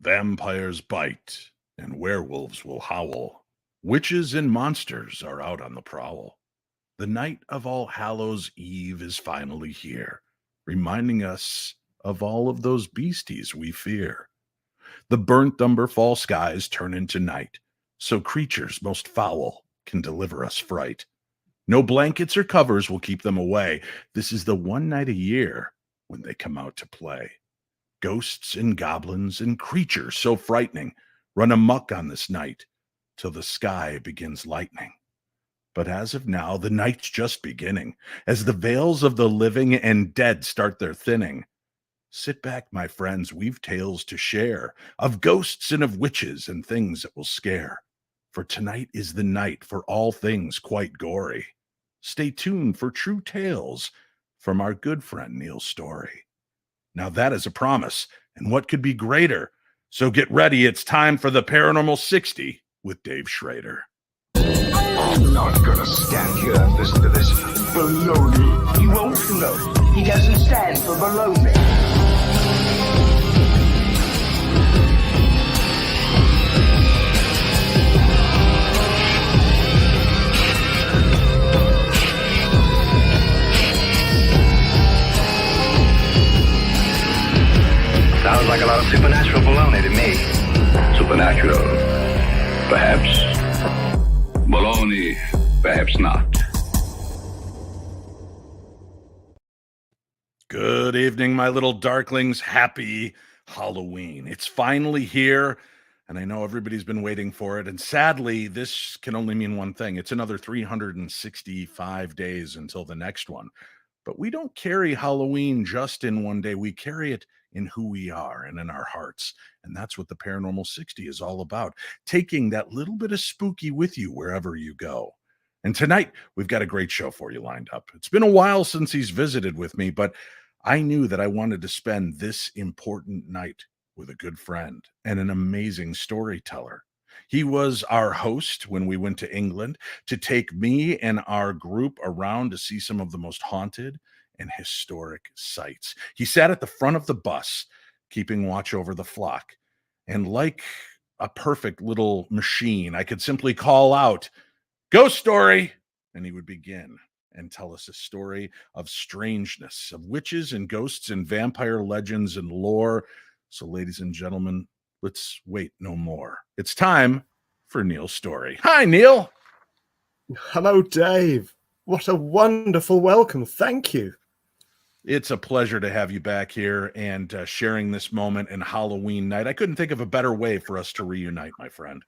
Vampires bite, and werewolves will howl. Witches and monsters are out on the prowl. The night of All Hallows Eve is finally here, reminding us of all of those beasties we fear. The burnt umber fall skies turn into night, so creatures most foul can deliver us fright. No blankets or covers will keep them away. This is the one night a year when they come out to play. Ghosts and goblins and creatures so frightening run amuck on this night till the sky begins lightening. But as of now, the night's just beginning as the veils of the living and dead start their thinning. Sit back, my friends, we've tales to share of ghosts and of witches and things that will scare. For tonight is the night for all things quite gory. Stay tuned for true tales from our good friend Neil Storey. Now that is a promise, and what could be greater? So get ready, it's time for the Paranormal 60 with Dave Schrader. I'm not gonna stand here and listen to this baloney. He won't float. He doesn't stand for baloney. Sounds like a lot of supernatural baloney to me. Supernatural, perhaps. Baloney, perhaps not. Good evening, my little darklings. Happy Halloween. It's finally here, and I know everybody's been waiting for it. And sadly, this can only mean one thing. It's another 365 days until the next one. But we don't carry Halloween just in one day. We carry it in who we are and in our hearts. And that's what the Paranormal 60 is all about, taking that little bit of spooky with you wherever you go. And tonight, we've got a great show for you lined up. It's been a while since he's visited with me, but I knew that I wanted to spend this important night with a good friend and an amazing storyteller. He was our host when we went to England to take me and our group around to see some of the most haunted and historic sights. He sat at the front of the bus, keeping watch over the flock. And like a perfect little machine, I could simply call out, "Ghost story!" And he would begin and tell us a story of strangeness, of witches and ghosts and vampire legends and lore. So, ladies and gentlemen, let's wait no more. It's time for Neil Storey. Hi, Neil. Hello, Dave. What a wonderful welcome. Thank you. It's a pleasure to have you back here and sharing this moment in Halloween night. I couldn't think of a better way for us to reunite, my friend.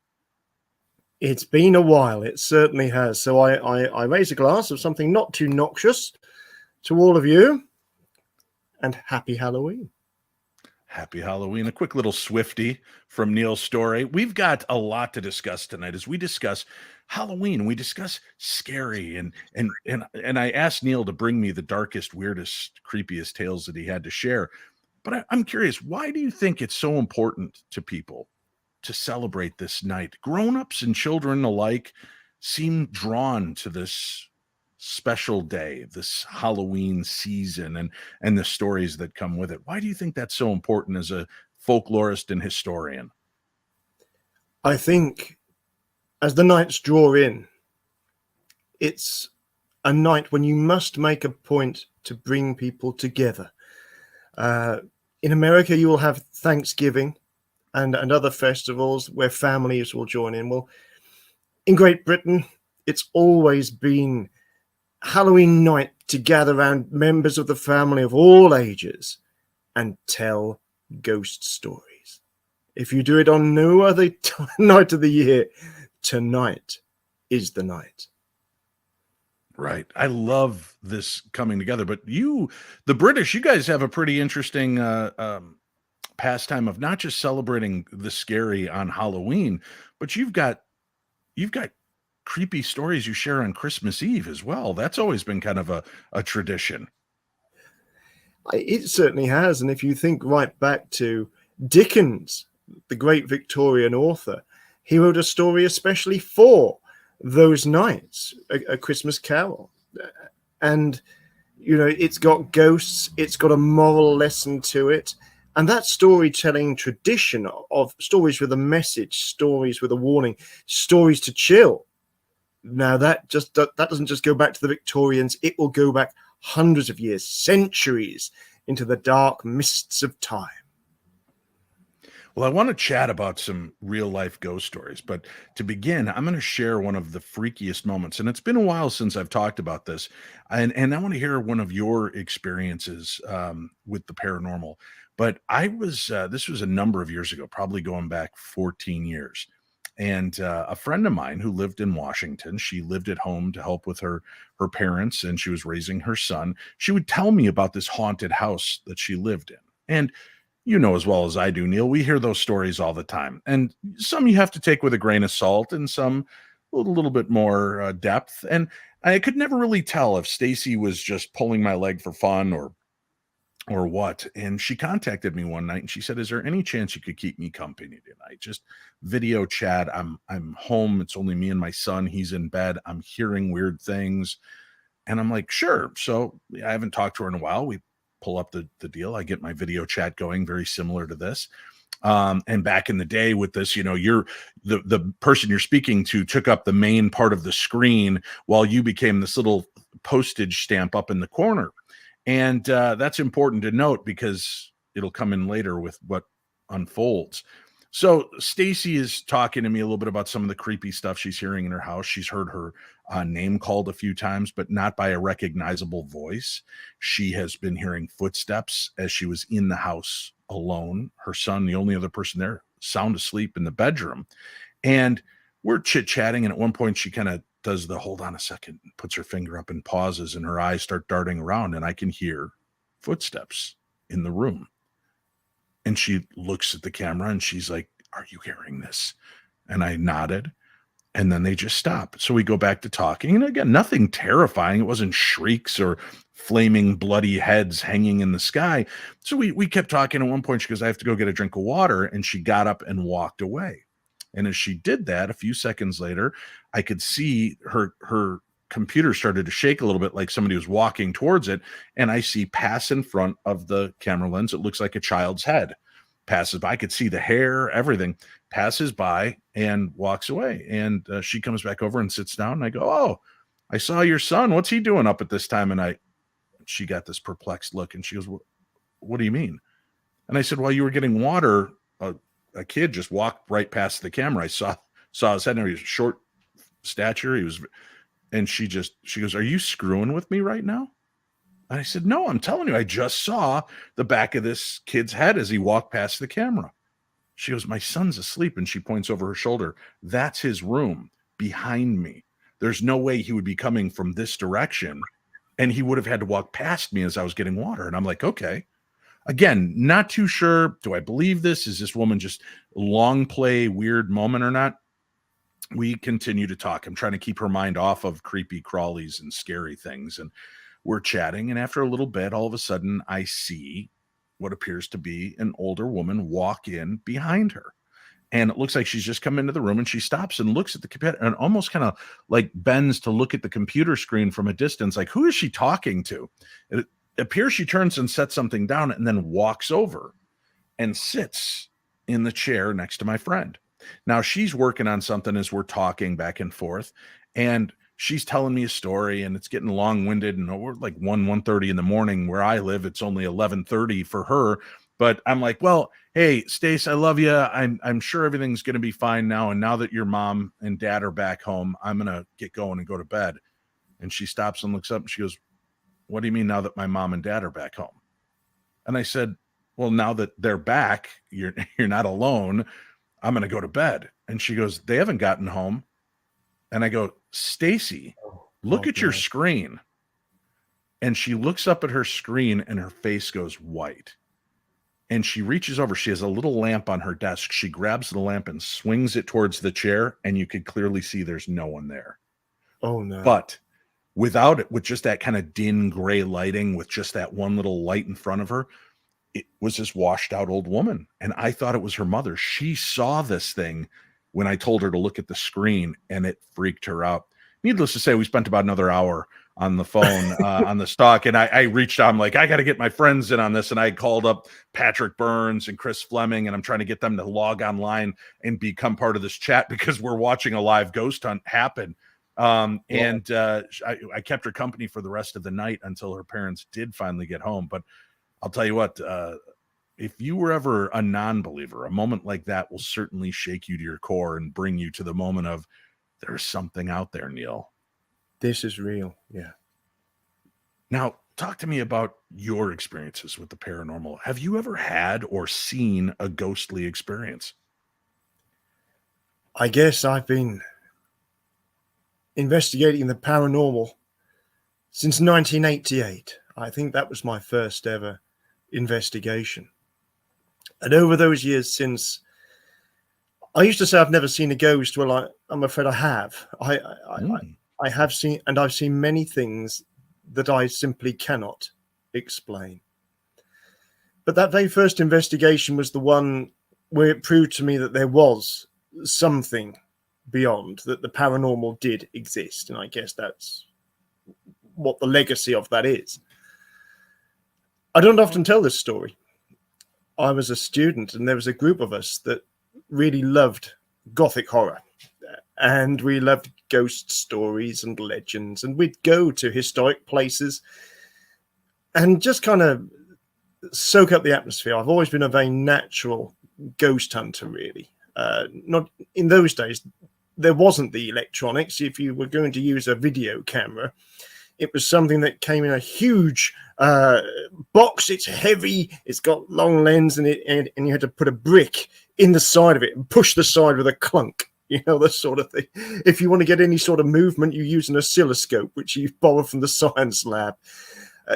It's been a while. It certainly has. So I raise a glass of something not too noxious to all of you, and happy Halloween. Happy Halloween. A quick little Swiftie from Neil Storey. We've got a lot to discuss tonight as we discuss Halloween. We discuss scary and I asked Neil to bring me the darkest, weirdest, creepiest tales that he had to share. But I'm curious, why do you think it's so important to people to celebrate this night? Grown-ups and children alike seem drawn to this special day, this Halloween season, and the stories that come with it. Why do you think that's so important as a folklorist and historian? I think as the nights draw in, it's a night when you must make a point to bring people together. In America, you will have Thanksgiving and other festivals where families will join in. Well, in Great Britain, it's always been Halloween night to gather around members of the family of all ages and tell ghost stories. If you do it on no other night of the year, tonight is the night. Right. I love this coming together. But you, the British, you guys have a pretty interesting pastime of not just celebrating the scary on Halloween, but you've got creepy stories you share on Christmas Eve as well. That's always been kind of a tradition. It certainly has. And if you think right back to Dickens, the great Victorian author, he wrote a story especially for those nights, a Christmas Carol. And, you know, it's got ghosts, it's got a moral lesson to it. And that storytelling tradition of stories with a message, stories with a warning, stories to chill. Now that doesn't just go back to the Victorians. It will go back hundreds of years, centuries into the dark mists of time. Well, I want to chat about some real life ghost stories, but to begin, I'm going to share one of the freakiest moments. And it's been a while since I've talked about this. And I want to hear one of your experiences with the paranormal. But this was a number of years ago, probably going back 14 years. And a friend of mine who lived in Washington, she lived at home to help with her parents, and she was raising her son. She would tell me about this haunted house that she lived in. And you know as well as I do, Neil, we hear those stories all the time. And some you have to take with a grain of salt and some a little bit more depth. And I could never really tell if Stacy was just pulling my leg for fun or what. And she contacted me one night and she said, "Is there any chance you could keep me company tonight? Just video chat. I'm home. It's only me and my son. He's in bed. I'm hearing weird things." And I'm like, "Sure." So I haven't talked to her in a while. We pull up the deal. I get my video chat going, very similar to this. And back in the day with this, you're the person you're speaking to took up the main part of the screen while you became this little postage stamp up in the corner. And that's important to note because it'll come in later with what unfolds. So Stacy is talking to me a little bit about some of the creepy stuff she's hearing in her house. She's heard her name called a few times, but not by a recognizable voice. She has been hearing footsteps as she was in the house alone. Her son, the only other person there, sound asleep in the bedroom. And we're chit-chatting, and at one point she kind of does the hold on a second, puts her finger up and pauses, and her eyes start darting around, and I can hear footsteps in the room. And she looks at the camera and she's like, "Are you hearing this?" And I nodded, and then they just stop. So we go back to talking. And again, nothing terrifying. It wasn't shrieks or flaming bloody heads hanging in the sky. So we kept talking. At one point, she goes, "I have to go get a drink of water." And she got up and walked away. And as she did that, a few seconds later, I could see her computer started to shake a little bit, like somebody was walking towards it. And I see pass in front of the camera lens. It looks like a child's head passes by. I could see the hair, everything, passes by and walks away. And she comes back over and sits down. And I go, "Oh, I saw your son. What's he doing up at this time?" And she got this perplexed look and she goes, "What do you mean?" And I said, "While you were getting water, a kid just walked right past the camera. I saw his head. And he was short stature. And she goes, "Are you screwing with me right now?" And I said, "No, I'm telling you, I just saw the back of this kid's head as he walked past the camera." She goes, "My son's asleep." And she points over her shoulder. "That's his room behind me. There's no way he would be coming from this direction. And he would have had to walk past me as I was getting water." And I'm like, okay. Again, not too sure. Do I believe this? Is this woman just long play, weird moment or not? We continue to talk. I'm trying to keep her mind off of creepy crawlies and scary things. And we're chatting. And after a little bit, all of a sudden, I see what appears to be an older woman walk in behind her. And it looks like she's just come into the room, and she stops and looks at the computer and almost kind of like bends to look at the computer screen from a distance. Like, who is she talking to? It appears she turns and sets something down and then walks over and sits in the chair next to my friend. Now she's working on something as we're talking back and forth, and she's telling me a story, and it's getting long-winded, and we're like 1:30 in the morning where I live. It's only 11:30 for her. But I'm like, "Well, hey, Stace, I love you. I'm sure everything's going to be fine now. And now that your mom and dad are back home, I'm going to get going and go to bed." And she stops and looks up and she goes, "What do you mean now that my mom and dad are back home?" And I said, "Well, now that they're back, you're not alone. I'm going to go to bed." And she goes, "They haven't gotten home." And I go, "Stacy, look at your screen." And she looks up at her screen and her face goes white. And she reaches over. She has a little lamp on her desk. She grabs the lamp and swings it towards the chair. And you could clearly see there's no one there. Oh, no. But without it, with just that kind of dim gray lighting, with just that one little light in front of her, it was this washed out old woman. And I thought it was her mother. She saw this thing when I told her to look at the screen, and it freaked her out. Needless to say, we spent about another hour on the phone on the stock, and I reached out. I'm like, I got to get my friends in on this, and I called up Patrick Burns and Chris Fleming, and I'm trying to get them to log online and become part of this chat because we're watching a live ghost hunt happen. And I kept her company for the rest of the night until her parents did finally get home. But I'll tell you what, if you were ever a non-believer, a moment like that will certainly shake you to your core and bring you to the moment of there's something out there, Neil. This is real. Yeah. Now, talk to me about your experiences with the paranormal. Have you ever had or seen a ghostly experience? I guess I've been investigating the paranormal since 1988. I think that was my first ever investigation. And over those years since, I used to say I've never seen a ghost. Well, I'm afraid I have. I have seen, and I've seen many things that I simply cannot explain. But that very first investigation was the one where it proved to me that there was something beyond, that the paranormal did exist. And I guess that's what the legacy of that is. I don't often tell this story. I was a student, and there was a group of us that really loved Gothic horror. And we loved ghost stories and legends. And we'd go to historic places and just kind of soak up the atmosphere. I've always been a very natural ghost hunter, really. Not in those days, there wasn't the electronics. If you were going to use a video camera, it was something that came in a huge box. It's heavy. It's got long lens, and you had to put a brick in the side of it and push the side with a clunk. You know, that sort of thing. If you want to get any sort of movement, you use an oscilloscope, which you borrow from the science lab.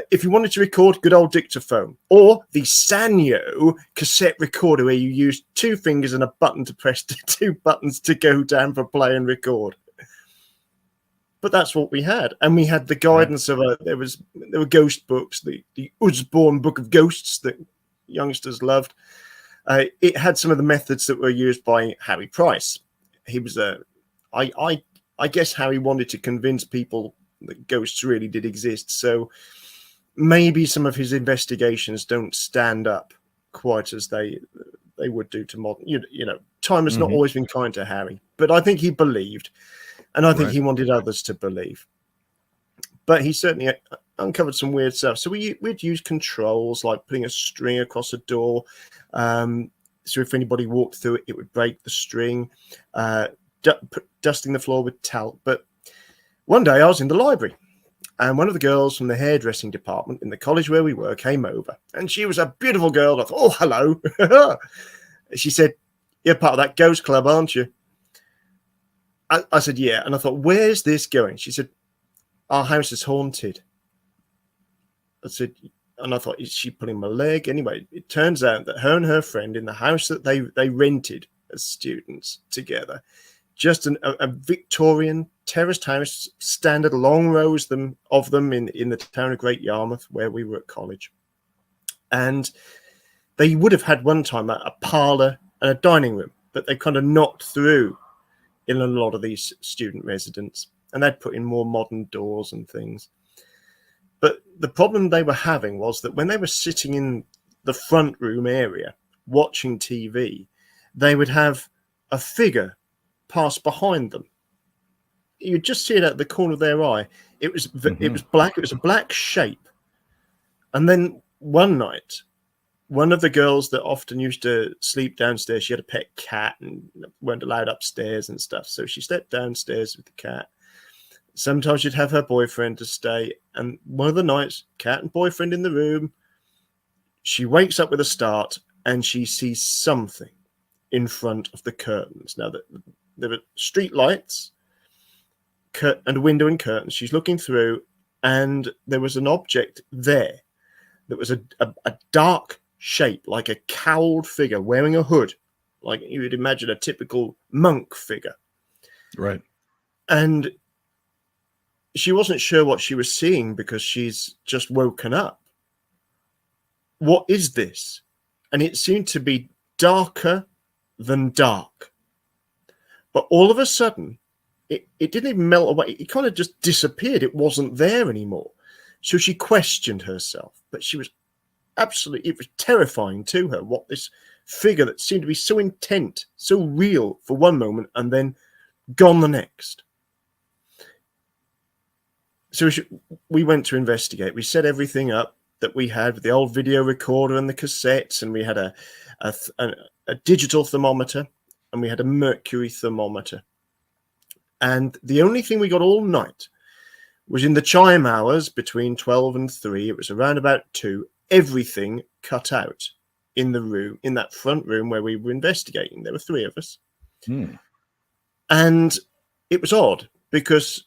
If you wanted to record, good old dictaphone, or the Sanyo cassette recorder, where you use two fingers and a button to press, two buttons to go down for play and record. But that's what we had, and we had the guidance of there were ghost books, the Usborne Book of Ghosts that youngsters loved. It had some of the methods that were used by Harry Price. He was I guess Harry wanted to convince people that ghosts really did exist. So maybe some of his investigations don't stand up quite as they would do to modern. You know, time has not always been kind to Harry, but I think he believed, and I think he wanted others to believe. But he certainly uncovered some weird stuff. So we'd use controls like putting a string across a door. So if anybody walked through it, it would break the string, dusting the floor with talc. But one day I was in the library, and one of the girls from the hairdressing department in the college where we were came over, and she was a beautiful girl. I thought, oh, hello. She said, you're part of that ghost club, aren't you? I said, yeah. And I thought, where's this going? She said, our house is haunted. I said, and I thought, is she pulling my leg? Anyway, it turns out that her and her friend in the house that they rented as students together, just a Victorian terraced house, standard long rows of them in the town of Great Yarmouth, where we were at college. And they would have had one time a parlour and a dining room that they kind of knocked through in a lot of these student residents. And they'd put in more modern doors and things. But the problem they were having was that when they were sitting in the front room area watching TV, they would have a figure pass behind them. You'd just see it at the corner of their eye. It was black. It was a black shape. And then one night, one of the girls that often used to sleep downstairs, she had a pet cat and weren't allowed upstairs and stuff. So she stepped downstairs with the cat. Sometimes she'd have her boyfriend to stay. And one of the nights, cat and boyfriend in the room, she wakes up with a start and she sees something in front of the curtains. Now, there were street lights and a window and curtains. She's looking through, and there was an object there that was a dark shape, like a cowled figure wearing a hood, like you would imagine a typical monk figure. Right. And she wasn't sure what she was seeing because she's just woken up. What is this? And it seemed to be darker than dark. But all of a sudden, it didn't even melt away. It kind of just disappeared. It wasn't there anymore. So she questioned herself, but she was absolutely, it was terrifying to her what this figure that seemed to be so intent, so real for one moment and then gone the next. So we went to investigate. We set everything up that we had with the old video recorder and the cassettes, and we had a digital thermometer and we had a mercury thermometer. And the only thing we got all night was in the chime hours between 12 and 3. It was around about 2. Everything cut out in the room, in that front room where we were investigating. There were 3 of us. And it was odd because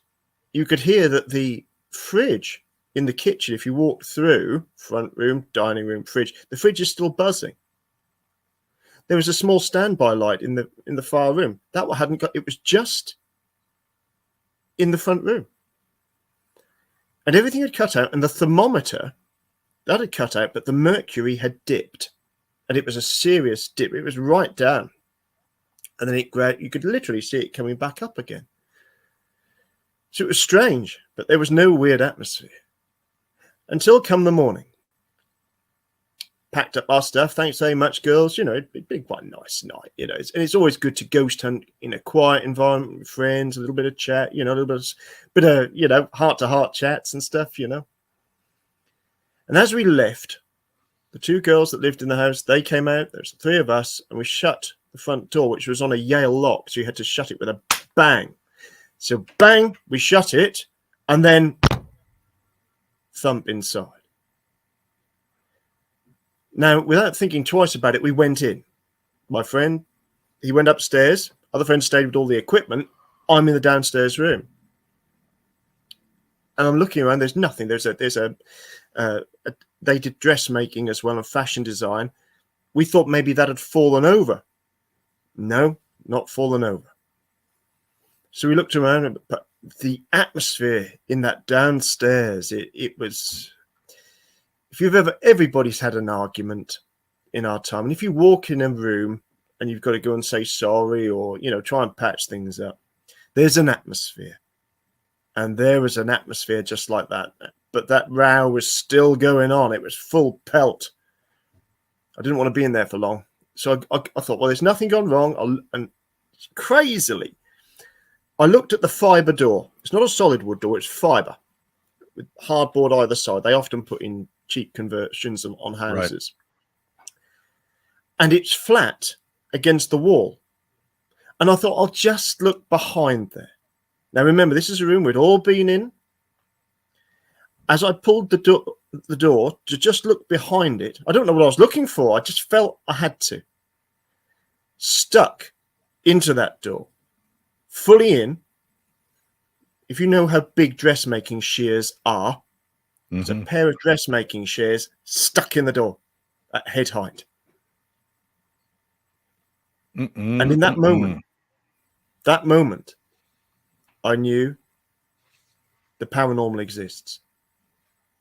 you could hear that the fridge in the kitchen, if you walked through front room, dining room, fridge, the fridge is still buzzing. There was a small standby light in the far room. That one hadn't got, it was just in the front room. And everything had cut out, and the thermometer, that had cut out, but the mercury had dipped. And it was a serious dip. It was right down. And then you could literally see it coming back up again. So it was strange, but there was no weird atmosphere. Until come the morning. Packed up our stuff. Thanks very much, girls. You know, it'd been quite a nice night, you know. And it's always good to ghost hunt in a quiet environment with friends, a little bit of chat, you know, a little bit of you know, heart-to-heart chats and stuff, you know. And as we left, the 2 girls that lived in the house, they came out. There's 3 of us, and we shut the front door, which was on a Yale lock, so you had to shut it with a bang. So bang, we shut it, and then thump inside. Now, without thinking twice about it, we went in. My friend, he went upstairs. Other friends stayed with all the equipment. I'm in the downstairs room. And I'm looking around. There's nothing. They did dressmaking as well and fashion design. We thought maybe that had fallen over. No, not fallen over. So we looked around, but the atmosphere in that downstairs, it was... If you've everybody's had an argument in our time, and if you walk in a room and you've got to go and say sorry or, you know, try and patch things up, there's an atmosphere. And there was an atmosphere just like that. But that row was still going on. It was full pelt. I didn't want to be in there for long. So I thought, well, there's nothing gone wrong. And crazily, I looked at the fibre door. It's not a solid wood door, it's fibre with hardboard either side. They often put in cheap conversions on houses. Right. And it's flat against the wall. And I thought, I'll just look behind there. Now, remember, this is a room we'd all been in. As I pulled the door to just look behind it, I don't know what I was looking for. I just felt I had to. Stuck into that door. Fully in. If you know how big dressmaking shears are, there's a pair of dressmaking shears stuck in the door at head height. And in that moment, I knew the paranormal exists.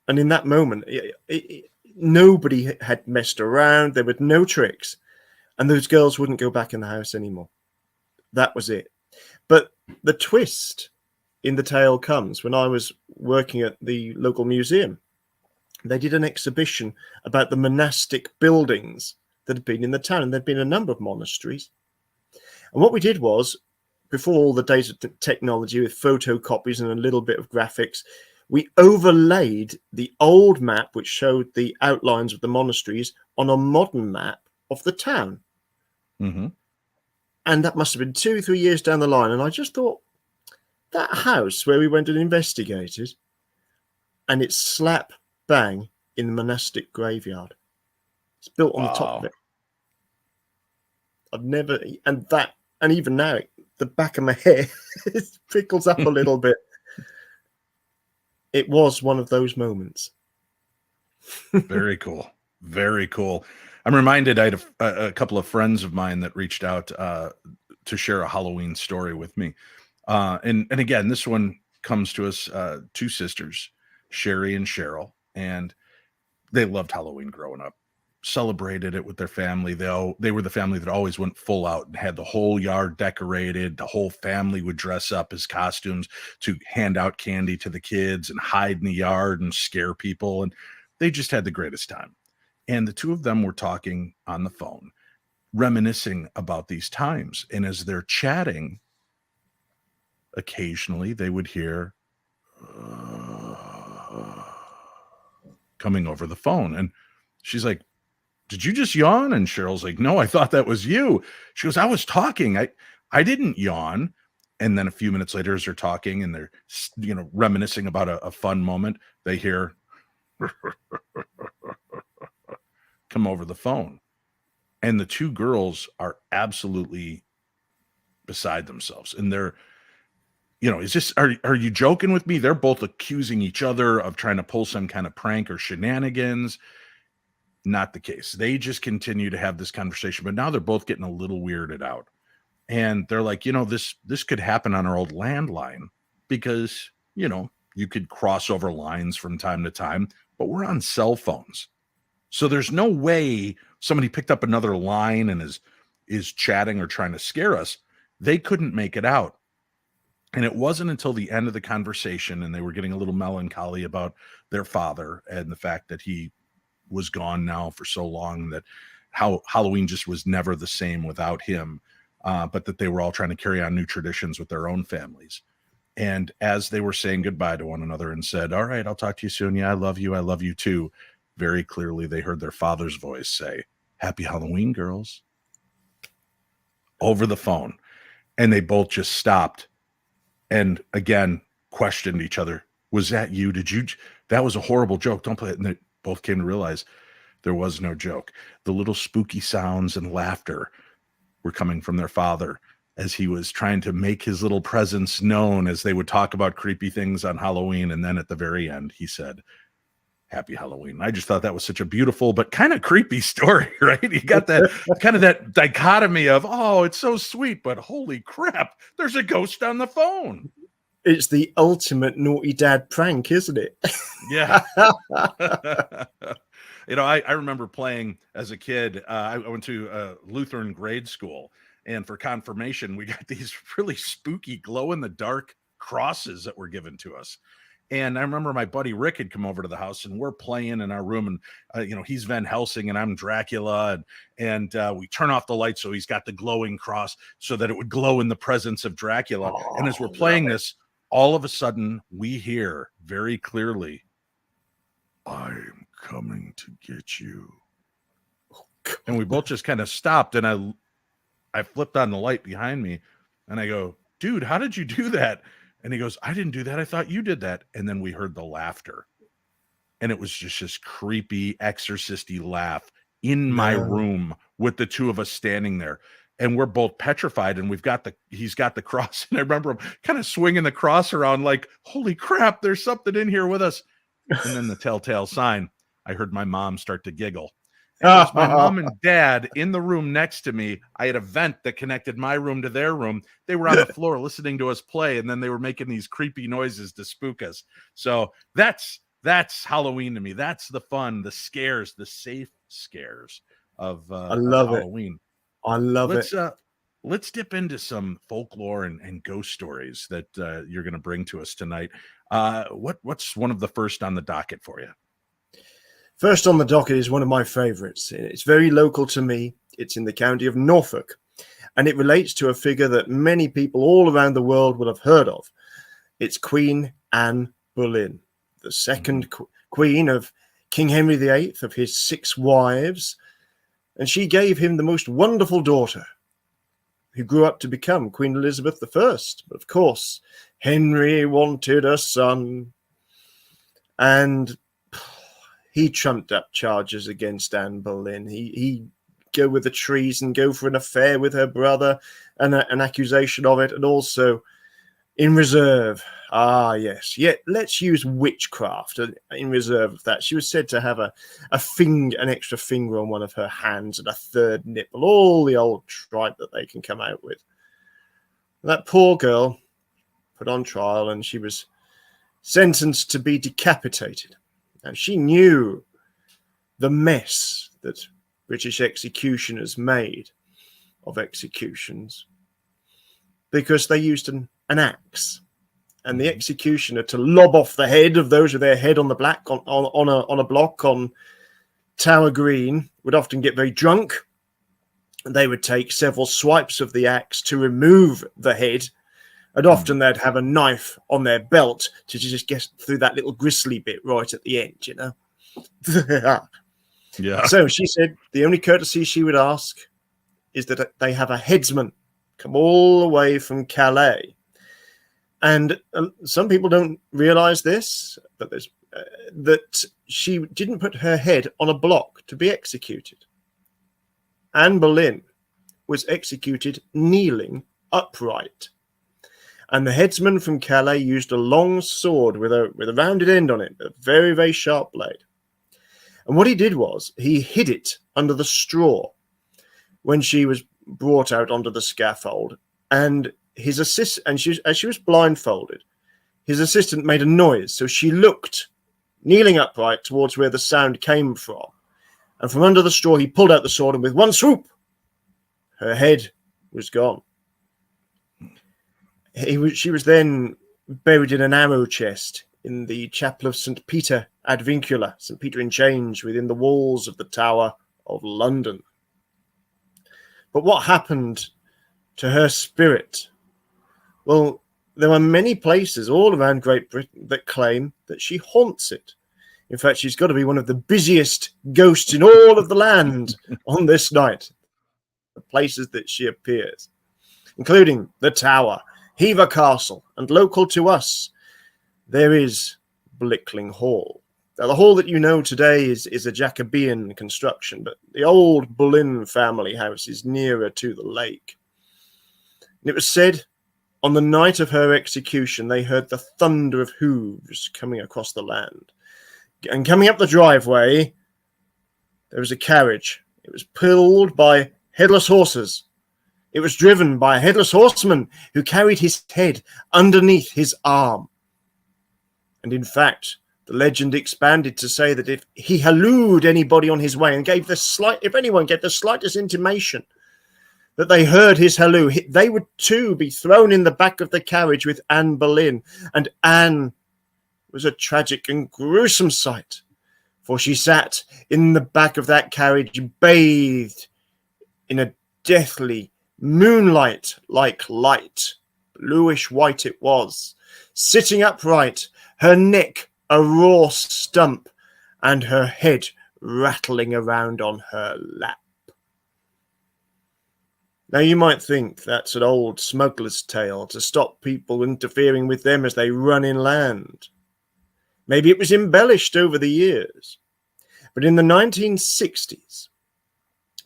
And in that moment, nobody had messed around. There were no tricks. And those girls wouldn't go back in the house anymore. That was it. But the twist in the tale comes when I was working at the local museum. They did an exhibition about the monastic buildings that had been in the town, and there'd been a number of monasteries. And what we did was, before all the days of technology with photocopies and a little bit of graphics, we overlaid the old map, which showed the outlines of the monasteries, on a modern map of the town. And that must have been 2-3 years down the line. And I just thought, that house where we went and investigated, and it's slap bang in the monastic graveyard. It's built on the top of it. I've never, and even now, the back of my hair prickles up a little bit. It was one of those moments. Very cool. Very cool. I'm reminded I had a couple of friends of mine that reached out to share a Halloween story with me. And again, this one comes to us, 2 sisters, Sherry and Cheryl, and they loved Halloween growing up. celebrated it with their family. They were the family that always went full out and had the whole yard decorated. The whole family would dress up as costumes to hand out candy to the kids and hide in the yard and scare people. And they just had the greatest time. And the two of them were talking on the phone, reminiscing about these times. And as they're chatting, occasionally they would hear coming over the phone. And she's like, "Did you just yawn?" And Cheryl's like, "No, I thought that was you." She goes, "I was talking. I didn't yawn." And then a few minutes later, as they're talking and they're, reminiscing about a fun moment, they hear come over the phone. And the two girls are absolutely beside themselves. And they're, is this, are you joking with me? They're both accusing each other of trying to pull some kind of prank or shenanigans. Not the case. They just continue to have this conversation, but now they're both getting a little weirded out. And they're like, this could happen on our old landline because, you could cross over lines from time to time, but we're on cell phones. So there's no way somebody picked up another line and is chatting or trying to scare us. They couldn't make it out. And it wasn't until the end of the conversation, and they were getting a little melancholy about their father and the fact that he was gone now for so long, that how Halloween just was never the same without him, but that they were all trying to carry on new traditions with their own families. And as they were saying goodbye to one another and said, "All right, I'll talk to you soon. Yeah, I love you. I love you too." Very clearly, they heard their father's voice say, "Happy Halloween, girls," over the phone. And they both just stopped and again questioned each other. "Was that you? That was a horrible joke. Don't play it." And they both came to realize there was no joke. The little spooky sounds and laughter were coming from their father as he was trying to make his little presence known as they would talk about creepy things on Halloween. And then at the very end, he said, "Happy Halloween." I just thought that was such a beautiful but kind of creepy story, right? You got that kind of that dichotomy of, oh, it's so sweet, but holy crap, there's a ghost on the phone. It's the ultimate naughty dad prank, isn't it? Yeah. I remember playing as a kid. I went to a Lutheran grade school, and for confirmation, we got these really spooky glow-in-the-dark crosses that were given to us. And I remember my buddy Rick had come over to the house, and we're playing in our room, and he's Van Helsing and I'm Dracula, and we turn off the light so he's got the glowing cross so that it would glow in the presence of Dracula. Oh, and as we're playing this, all of a sudden we hear very clearly, "I'm coming to get you." And we both just kind of stopped, and I flipped on the light behind me, and I go, "Dude, how did you do that?" And he goes, "I didn't do that. I thought you did that." And then we heard the laughter. And it was just this creepy, exorcist-y laugh in my room with the two of us standing there. And we're both petrified, and he's got the cross. And I remember him kind of swinging the cross around like, holy crap, there's something in here with us. And then the telltale sign, I heard my mom start to giggle. It was my mom and dad in the room next to me. I had a vent that connected my room to their room. They were on the floor listening to us play, and then they were making these creepy noises to spook us. So that's Halloween to me. That's the fun, the scares, the safe scares of I love Halloween. I love it. Let's dip into some folklore and ghost stories that you're going to bring to us tonight. What's one of the first on the docket for you? First on the docket is one of my favorites. It's very local to me. It's in the county of Norfolk, and it relates to a figure that many people all around the world will have heard of. It's Queen Anne Boleyn, the second queen of King Henry VIII, of his 6 wives, and she gave him the most wonderful daughter, who grew up to become Queen Elizabeth I. But of course, Henry wanted a son, and he trumped up charges against Anne Boleyn. He go with the treason, go for an affair with her brother, and an accusation of it, and also in reserve. Ah, yes. Yeah, let's use witchcraft in reserve of that. She was said to have an extra finger on one of her hands and a third nipple, all the old tripe that they can come out with. That poor girl put on trial, and she was sentenced to be decapitated. And she knew the mess that British executioners made of executions, because they used an axe, and the executioner, to lob off the head of those with their head on the black on a block on Tower Green, would often get very drunk. They would take several swipes of the axe to remove the head, and often they'd have a knife on their belt to just get through that little gristly bit right at the end, you know. Yeah. So she said the only courtesy she would ask is that they have a headsman come all the way from Calais. And some people don't realize this, but there's that she didn't put her head on a block to be executed. Anne Boleyn was executed kneeling upright, and the headsman from Calais used a long sword with a rounded end on it, a very, very sharp blade. And what he did was he hid it under the straw when she was brought out onto the scaffold, and his assistant, as she was blindfolded, his assistant made a noise, so she looked, kneeling upright, towards where the sound came from. And from under the straw, he pulled out the sword, and with one swoop, her head was gone. She was then buried in an arrow chest in the chapel of St. Peter ad Vincula, St. Peter in Change, within the walls of the Tower of London. But what happened to her spirit? Well, there are many places all around Great Britain that claim that she haunts it. In fact, she's got to be one of the busiest ghosts in all of the land on this night. The places that she appears, including the Tower, Hever Castle, and local to us, there is Blickling Hall. Now, the hall that you know today is a Jacobean construction, but the old Boleyn family house is nearer to the lake. And it was said on the night of her execution, they heard the thunder of hooves coming across the land. And coming up the driveway, there was a carriage. It was pulled by headless horses. It was driven by a headless horseman who carried his head underneath his arm. And in fact, the legend expanded to say that if he hallooed anybody on his way and if anyone gave the slightest intimation that they heard his halloo, they would too be thrown in the back of the carriage with Anne Boleyn. And Anne was a tragic and gruesome sight, for she sat in the back of that carriage, bathed in a deathly moonlight-like light. Bluish white it was, sitting upright, her neck a raw stump, and her head rattling around on her lap. Now, you might think that's an old smuggler's tale to stop people interfering with them as they run inland. Maybe it was embellished over the years. But in the 1960s,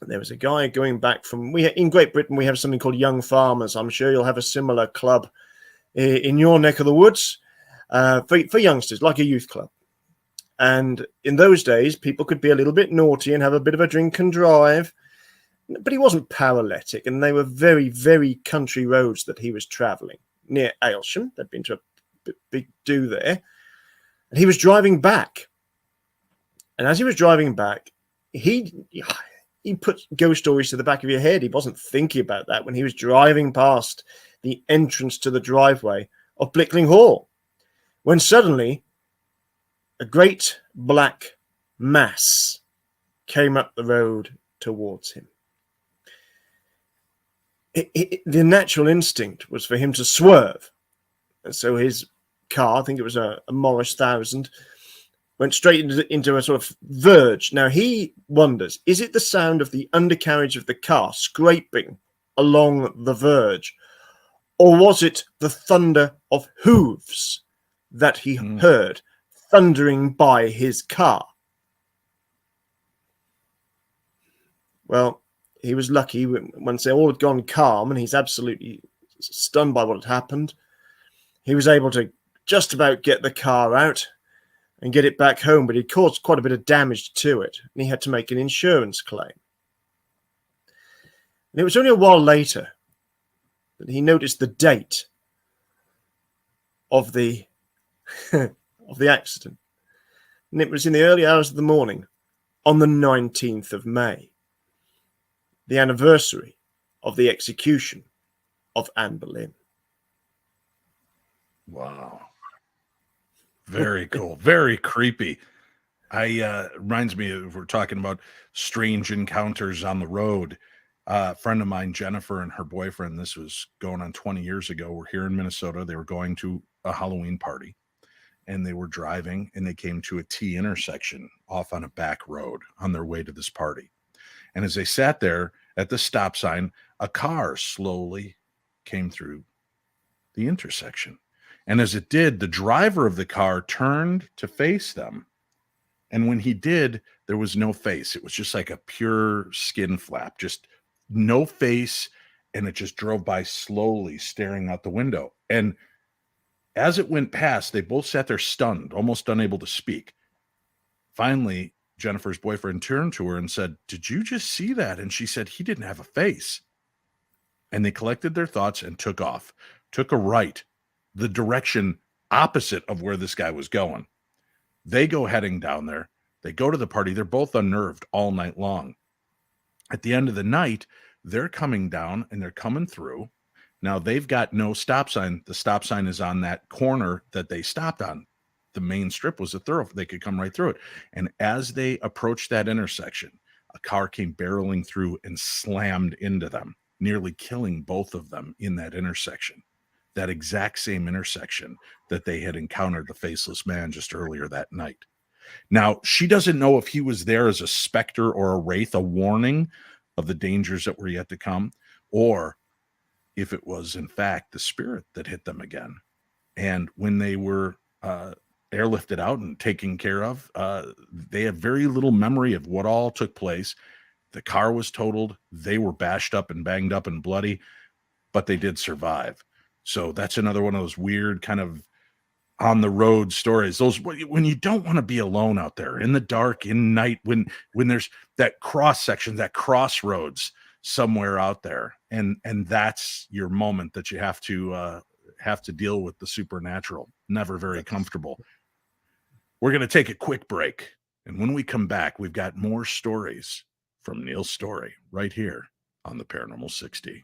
there was a guy going back from... in Great Britain, we have something called Young Farmers. I'm sure you'll have a similar club in your neck of the woods for youngsters, like a youth club. And in those days, people could be a little bit naughty and have a bit of a drink and drive. But he wasn't paralytic, and they were very, very country roads that he was travelling. Near Aylsham, they'd been to a big do there. And he was driving back. And as he was driving back, he put ghost stories to the back of your head. He wasn't thinking about that when he was driving past the entrance to the driveway of Blickling Hall, when suddenly a great black mass came up the road towards him. The natural instinct was for him to swerve. And so his car, I think it was a Morris 1000, went straight into a sort of verge. Now he wonders, is it the sound of the undercarriage of the car scraping along the verge? Or was it the thunder of hooves that he heard thundering by his car? Well, he was lucky once they all had gone calm, and he's absolutely stunned by what had happened. He was able to just about get the car out and get it back home, but he caused quite a bit of damage to it, and he had to make an insurance claim. And it was only a while later that he noticed the date of the of the accident, and it was in the early hours of the morning on the 19th of May, the anniversary of the execution of Anne Boleyn. Wow. Very cool. Very creepy. Reminds me of, we're talking about strange encounters on the road. A friend of mine, Jennifer, and her boyfriend, this was going on 20 years ago, were here in Minnesota. They were going to a Halloween party, and they were driving, and they came to a T intersection off on a back road on their way to this party. And as they sat there at the stop sign, a car slowly came through the intersection. And as it did, the driver of the car turned to face them. And when he did, there was no face. It was just like a pure skin flap, just no face. And it just drove by slowly, staring out the window. And as it went past, they both sat there stunned, almost unable to speak. Finally, Jennifer's boyfriend turned to her and said, "Did you just see that?" And she said, "He didn't have a face." And they collected their thoughts and took off, took a right, the direction opposite of where this guy was going. They go heading down there. They go to the party. They're both unnerved all night long. At the end of the night, they're coming down and they're coming through. Now they've got no stop sign. The stop sign is on that corner that they stopped on. The main strip was a thoroughfare. They could come right through it. And as they approached that intersection, a car came barreling through and slammed into them, nearly killing both of them in that intersection. That exact same intersection that they had encountered the faceless man just earlier that night. Now, she doesn't know if he was there as a specter or a wraith, a warning of the dangers that were yet to come, or if it was, in fact, the spirit that hit them again. And when they were airlifted out and taken care of, they have very little memory of what all took place. The car was totaled. They were bashed up and banged up and bloody, but they did survive. So that's another one of those weird kind of on the road stories. Those when you don't want to be alone out there in the dark, in night, when there's that cross section, that crossroads somewhere out there, and that's your moment that you have to deal with the supernatural. Never very comfortable. We're going to take a quick break, and when we come back, we've got more stories from Neil Storey right here on the Paranormal 60.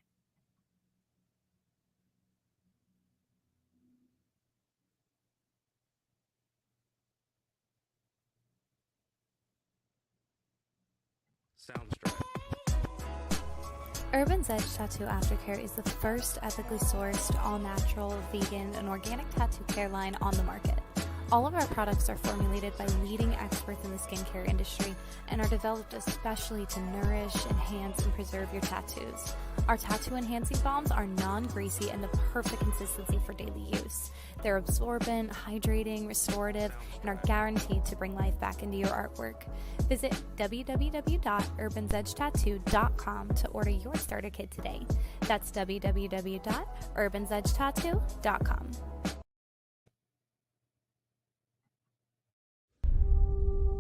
Urban's Edge Tattoo Aftercare is the first ethically sourced, all-natural, vegan, and organic tattoo care line on the market. All of our products are formulated by leading experts in the skincare industry and are developed especially to nourish, enhance, and preserve your tattoos. Our tattoo enhancing balms are non-greasy and the perfect consistency for daily use. They're absorbent, hydrating, restorative, and are guaranteed to bring life back into your artwork. Visit www.urbansedgetattoo.com to order your starter kit today. That's www.urbansedgetattoo.com.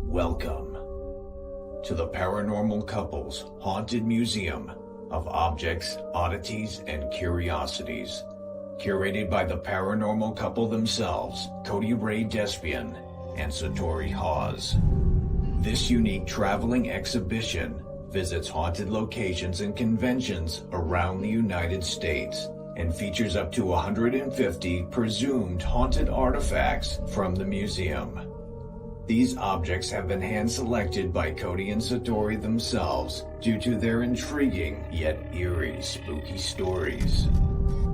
Welcome to the Paranormal Couple's Haunted Museum of Objects, Oddities, and Curiosities. Curated by the paranormal couple themselves, Cody Ray Despian and Satori Hawes. This unique traveling exhibition visits haunted locations and conventions around the United States and features up to 150 presumed haunted artifacts from the museum. These objects have been hand-selected by Cody and Satori themselves due to their intriguing yet eerie spooky stories.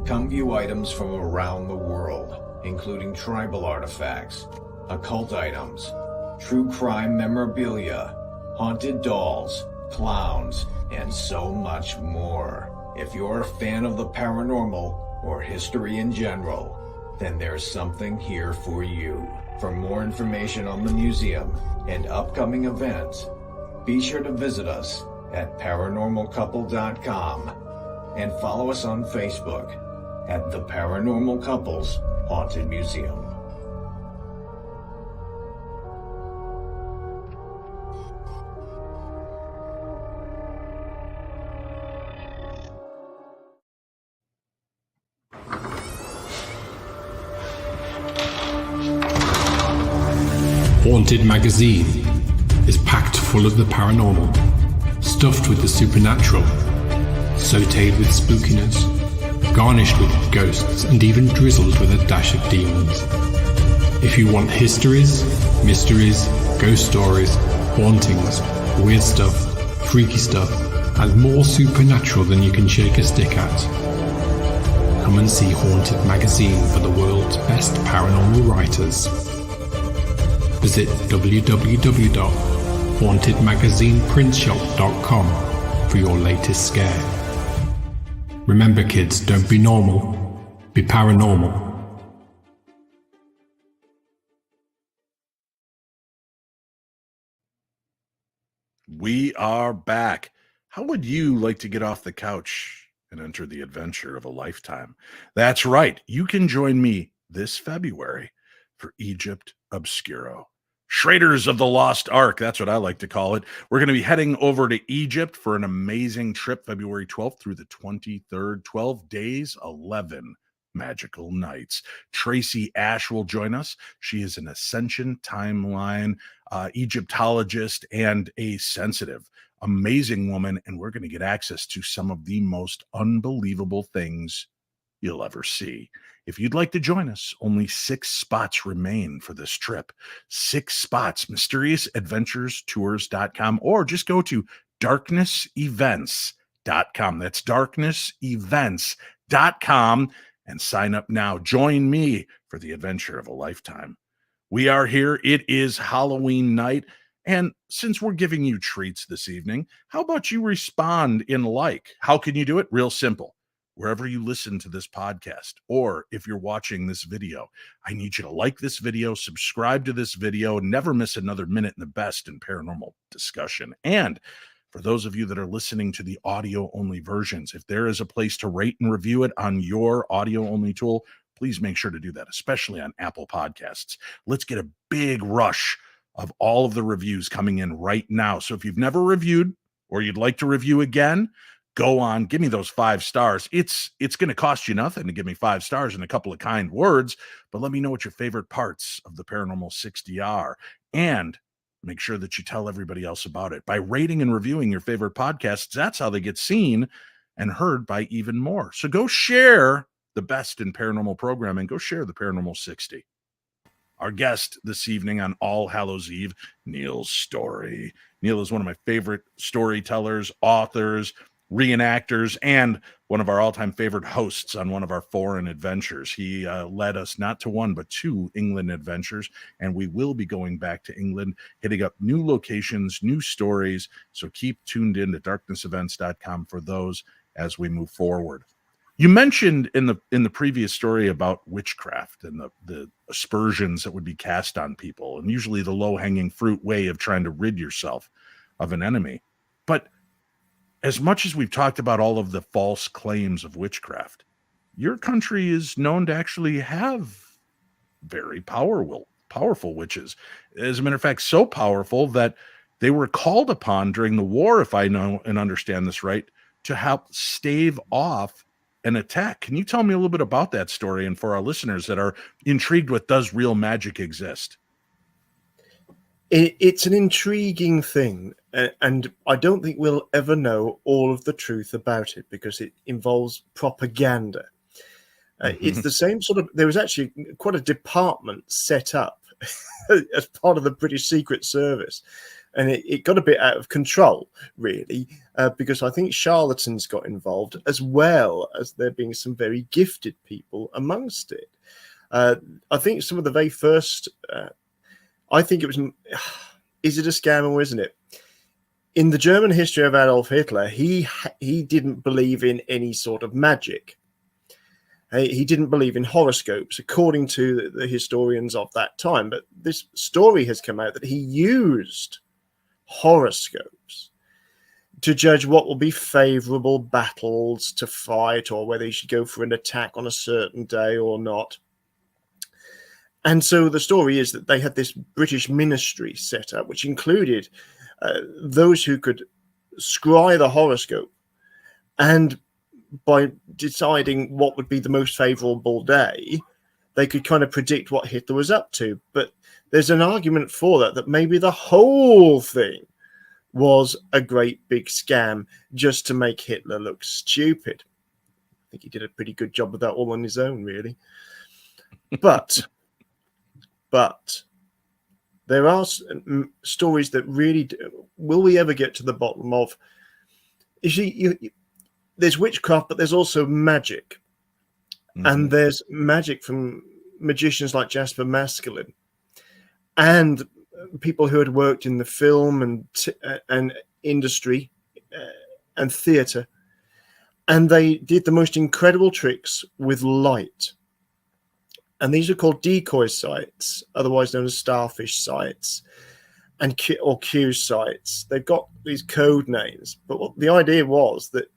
Come view items from around the world, including tribal artifacts, occult items, true crime memorabilia, haunted dolls, clowns, and so much more. If you're a fan of the paranormal or history in general, then there's something here for you. For more information on the museum and upcoming events, be sure to visit us at paranormalcouple.com and follow us on Facebook at the Paranormal Couples Haunted Museum. Haunted Magazine, is packed full of the paranormal, stuffed with the supernatural, sautéed with spookiness, garnished with ghosts, and even drizzled with a dash of demons. If you want histories, mysteries, ghost stories, hauntings, weird stuff, freaky stuff, and more supernatural than you can shake a stick at, come and see Haunted Magazine for the world's best paranormal writers. Visit www.hauntedmagazineprintshop.com for your latest scare. Remember kids, don't be normal, be paranormal. We are back. How would you like to get off the couch and enter the adventure of a lifetime? That's right. You can join me this February for Egypt Obscuro. Schraders of the Lost Ark. That's what I like to call it. We're going to be heading over to Egypt for an amazing trip, February 12th through the 23rd. 12 days, 11 magical nights. Tracy Ash will join us. She is an Ascension timeline Egyptologist and a sensitive, amazing woman, and we're going to get access to some of the most unbelievable things you'll ever see. If you'd like to join us, only 6 spots remain for this trip. 6 spots, mysterioussadventurestours.com, or just go to darknessevents.com. That's darknessevents.com and sign up now. Join me for the adventure of a lifetime. We are here. It is Halloween night. And since we're giving you treats this evening, how about you respond in like? How can you do it? Real simple. Wherever you listen to this podcast, or if you're watching this video, I need you to like this video, subscribe to this video, never miss another minute in the best in paranormal discussion. And for those of you that are listening to the audio-only versions, if there is a place to rate and review it on your audio-only tool, please make sure to do that, especially on Apple Podcasts. Let's get a big rush of all of the reviews coming in right now. So if you've never reviewed or you'd like to review again, go on, give me those 5 stars. It's going to cost you nothing to give me 5 stars and a couple of kind words, but let me know what your favorite parts of the Paranormal 60 are. And make sure that you tell everybody else about it. By rating and reviewing your favorite podcasts, that's how they get seen and heard by even more. So go share the best in paranormal programming. Go share the Paranormal 60. Our guest this evening on All Hallows Eve, Neil Storey. Neil is one of my favorite storytellers, authors, reenactors, and one of our all-time favorite hosts on one of our foreign adventures. He led us not to 1 but 2 England adventures, and we will be going back to England, hitting up new locations, new stories. So keep tuned in to darknessevents.com for those as we move forward. You mentioned in the previous story about witchcraft and the aspersions that would be cast on people, and usually the low-hanging fruit way of trying to rid yourself of an enemy. But as much as we've talked about all of the false claims of witchcraft, your country is known to actually have very powerful witches. As a matter of fact, so powerful that they were called upon during the war, if I know and understand this right, to help stave off an attack. Can you tell me a little bit about that story, and for our listeners that are intrigued with, does real magic exist? It's an intriguing thing, and I don't think we'll ever know all of the truth about it because it involves propaganda. It's the same sort of, there was actually quite a department set up as part of the British Secret Service, and it got a bit out of control, really, because I think charlatans got involved, as well as there being some very gifted people amongst it. I think some of the very first... I think it was, is it a scam or isn't it? In the German history of Adolf Hitler, he didn't believe in any sort of magic. He didn't believe in horoscopes, according to the historians of that time. But this story has come out that he used horoscopes to judge what will be favorable battles to fight, or whether he should go for an attack on a certain day or not. And so the story is that they had this British ministry set up, which included those who could scry the horoscope, and by deciding what would be the most favorable day, they could kind of predict what Hitler was up to. But there's an argument for that maybe the whole thing was a great big scam just to make Hitler look stupid. I think he did a pretty good job of that all on his own, really. But there are stories that really will we ever get to the bottom of? You see, there's witchcraft, but there's also magic. And there's magic from magicians like Jasper Maskelyne and people who had worked in the film and industry and theatre. And they did the most incredible tricks with light. And these are called decoy sites, otherwise known as starfish sites or Q sites. They've got these code names. But what the idea was that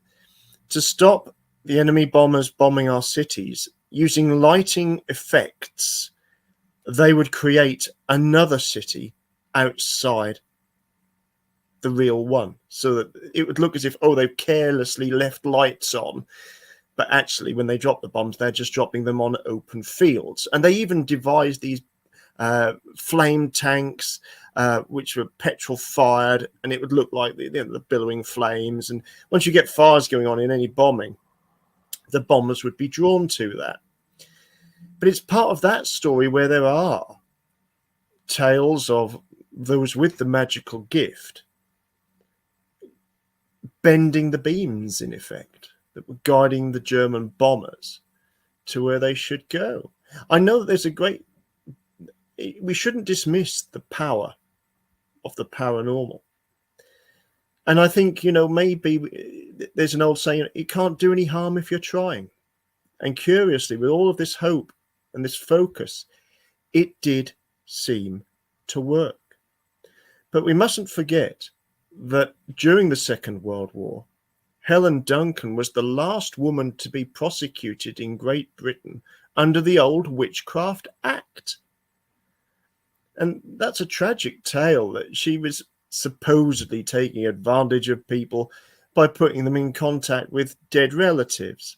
to stop the enemy bombers bombing our cities, using lighting effects, they would create another city outside the real one, so that it would look as if, they've carelessly left lights on, but actually when they drop the bombs, they're just dropping them on open fields. And they even devised these flame tanks, which were petrol fired, and it would look like the billowing flames. And once you get fires going on in any bombing, the bombers would be drawn to that. But it's part of that story where there are tales of those with the magical gift bending the beams, in effect, that were guiding the German bombers to where they should go. I know that there's we shouldn't dismiss the power of the paranormal. And I think, maybe there's an old saying, it can't do any harm if you're trying. And curiously, with all of this hope and this focus, it did seem to work. But we mustn't forget that during the Second World War, Helen Duncan was the last woman to be prosecuted in Great Britain under the old Witchcraft Act. And that's a tragic tale, that she was supposedly taking advantage of people by putting them in contact with dead relatives.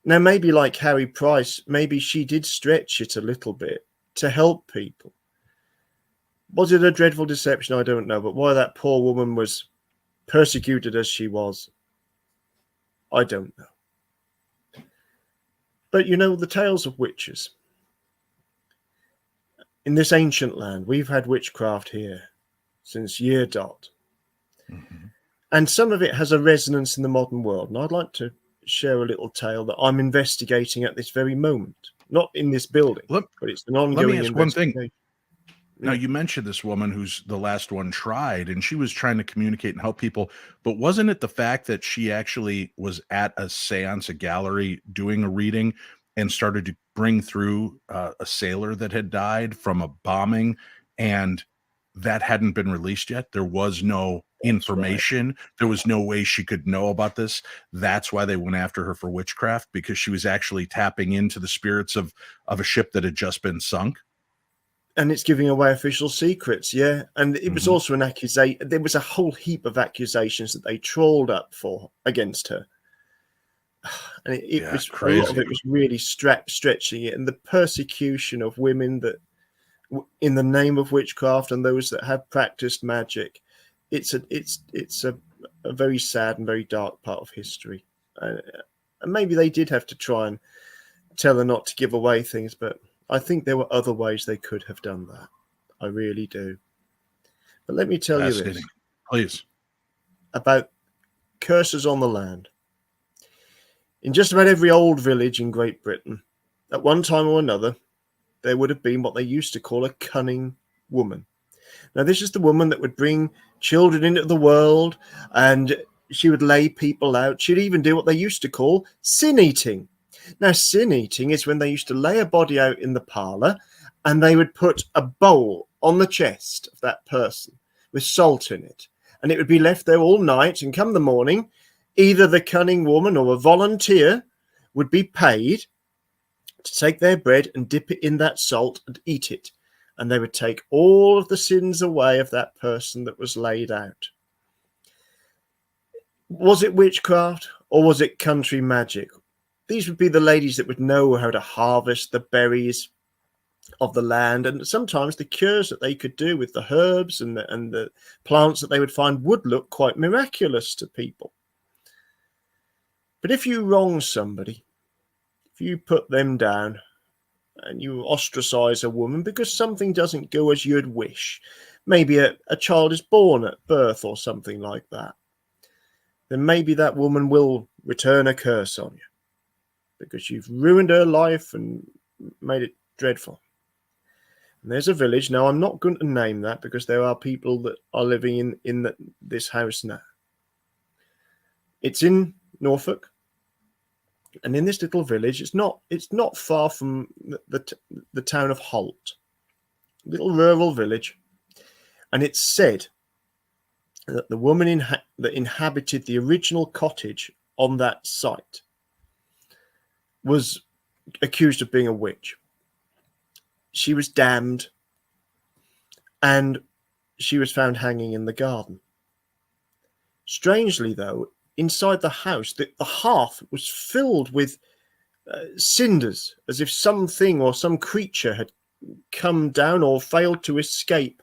Now, maybe like Harry Price, maybe she did stretch it a little bit to help people. Was it a dreadful deception? I don't know. But why that poor woman was persecuted as she was, I don't know. But the tales of witches. In this ancient land, we've had witchcraft here since year dot. Mm-hmm. And some of it has a resonance in the modern world. And I'd like to share a little tale that I'm investigating at this very moment. Not in this building, but it's an ongoing investigation. One thing. Now, you mentioned this woman who's the last one tried, and she was trying to communicate and help people. But wasn't it the fact that she actually was at a seance, a gallery, doing a reading, and started to bring through a sailor that had died from a bombing, and that hadn't been released yet? There was no information. Right. There was no way she could know about this. That's why they went after her for witchcraft, because she was actually tapping into the spirits of a ship that had just been sunk. And it's giving away official secrets, yeah. And it was also an accusation. There was a whole heap of accusations that they trawled up against her. And it was crazy. A lot of it was really stretching it, and the persecution of women that, in the name of witchcraft, and those that have practiced magic. It's a very sad and very dark part of history. And maybe they did have to try and tell her not to give away things, but I think there were other ways they could have done that. I really do. But let me tell you this, please, about curses on the land. In just about every old village in Great Britain, at one time or another, there would have been what they used to call a cunning woman. Now, this is the woman that would bring children into the world, and she would lay people out. She'd even do what they used to call sin eating. Now, sin eating is when they used to lay a body out in the parlour, and they would put a bowl on the chest of that person with salt in it, and it would be left there all night, and come the morning, either the cunning woman or a volunteer would be paid to take their bread and dip it in that salt and eat it. And they would take all of the sins away of that person that was laid out. Was it witchcraft or was it country magic? These would be the ladies that would know how to harvest the berries of the land, and sometimes the cures that they could do with the herbs and the plants that they would find would look quite miraculous to people. But if you wrong somebody, if you put them down and you ostracize a woman because something doesn't go as you'd wish, maybe a child is born at birth or something like that, then maybe that woman will return a curse on you because you've ruined her life and made it dreadful. And there's a village. Now, I'm not going to name that because there are people that are living in this house now. It's in Norfolk. And in this little village, it's not far from the town of Holt, little rural village. And it's said that the woman that inhabited the original cottage on that site was accused of being a witch. She was damned, and she was found hanging in the garden. Strangely, though, inside the house, the hearth was filled with cinders, as if something or some creature had come down or failed to escape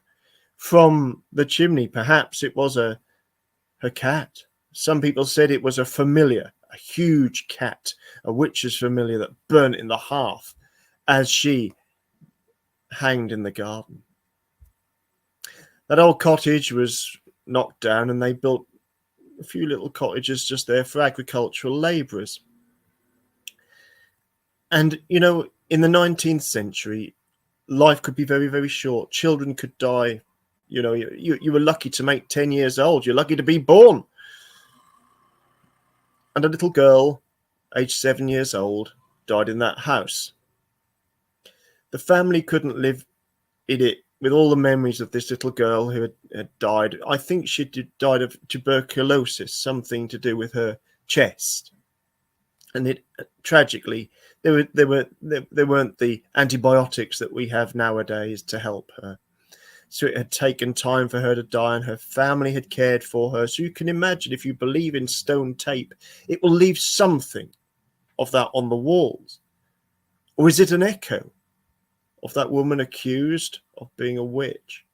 from the chimney. Perhaps it was her cat. Some people said it was a familiar, a huge cat, a witch's familiar that burnt in the hearth as she hanged in the garden. That old cottage was knocked down, and they built a few little cottages just there for agricultural labourers. And, you know, in the 19th century, life could be very, very short. Children could die. You know, you were lucky to make 10 years old. You're lucky to be born. And a little girl, aged 7 years old, died in that house. The family couldn't live in it with all the memories of this little girl who had died. I think she died of tuberculosis, something to do with her chest. And it tragically, there weren't the antibiotics that we have nowadays to help her. So it had taken time for her to die, and her family had cared for her. So you can imagine, if you believe in stone tape, it will leave something of that on the walls. Or is it an echo of that woman accused of being a witch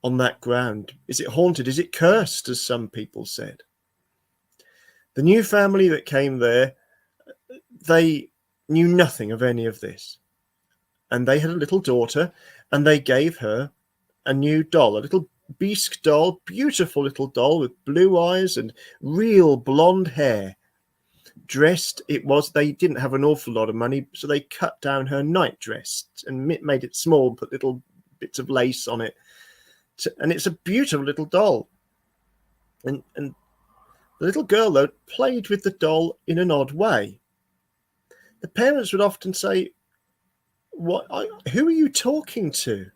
on that ground? Is it haunted? Is it cursed, as some people said? The new family that came there, they knew nothing of any of this. And they had a little daughter, and they gave her a new doll, a little bisque doll, beautiful little doll with blue eyes and real blonde hair. Dressed, they didn't have an awful lot of money, so they cut down her nightdress and made it small, put little bits of lace on it. And it's a beautiful little doll. And the little girl, though, played with the doll in an odd way. The parents would often say, who are you talking to?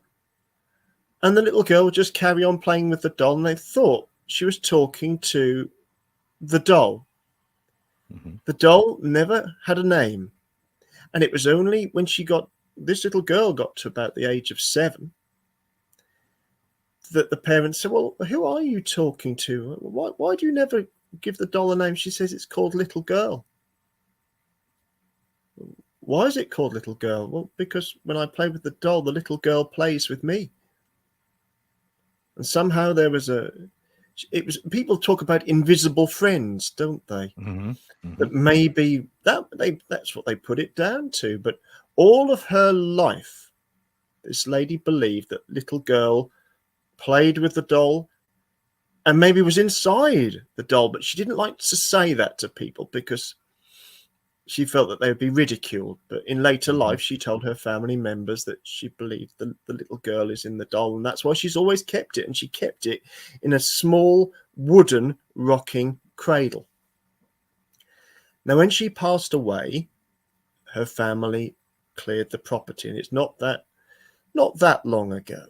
And the little girl would just carry on playing with the doll, and they thought she was talking to the doll. Mm-hmm. The doll never had a name. And it was only when this little girl got to about the age of 7 that the parents said, well, who are you talking to? Why do you never give the doll a name? She says it's called Little Girl. Why is it called Little Girl? Well, because when I play with the doll, the little girl plays with me. And somehow people talk about invisible friends, don't they? Mm-hmm. Mm-hmm. That maybe that's what they put it down to. But all of her life, this lady believed that little girl played with the doll and maybe was inside the doll, but she didn't like to say that to people because she felt that they would be ridiculed. But in later life, she told her family members that she believed the little girl is in the doll, and that's why she's always kept it. And she kept it in a small wooden rocking cradle. Now, when she passed away, her family cleared the property, and it's not that long ago.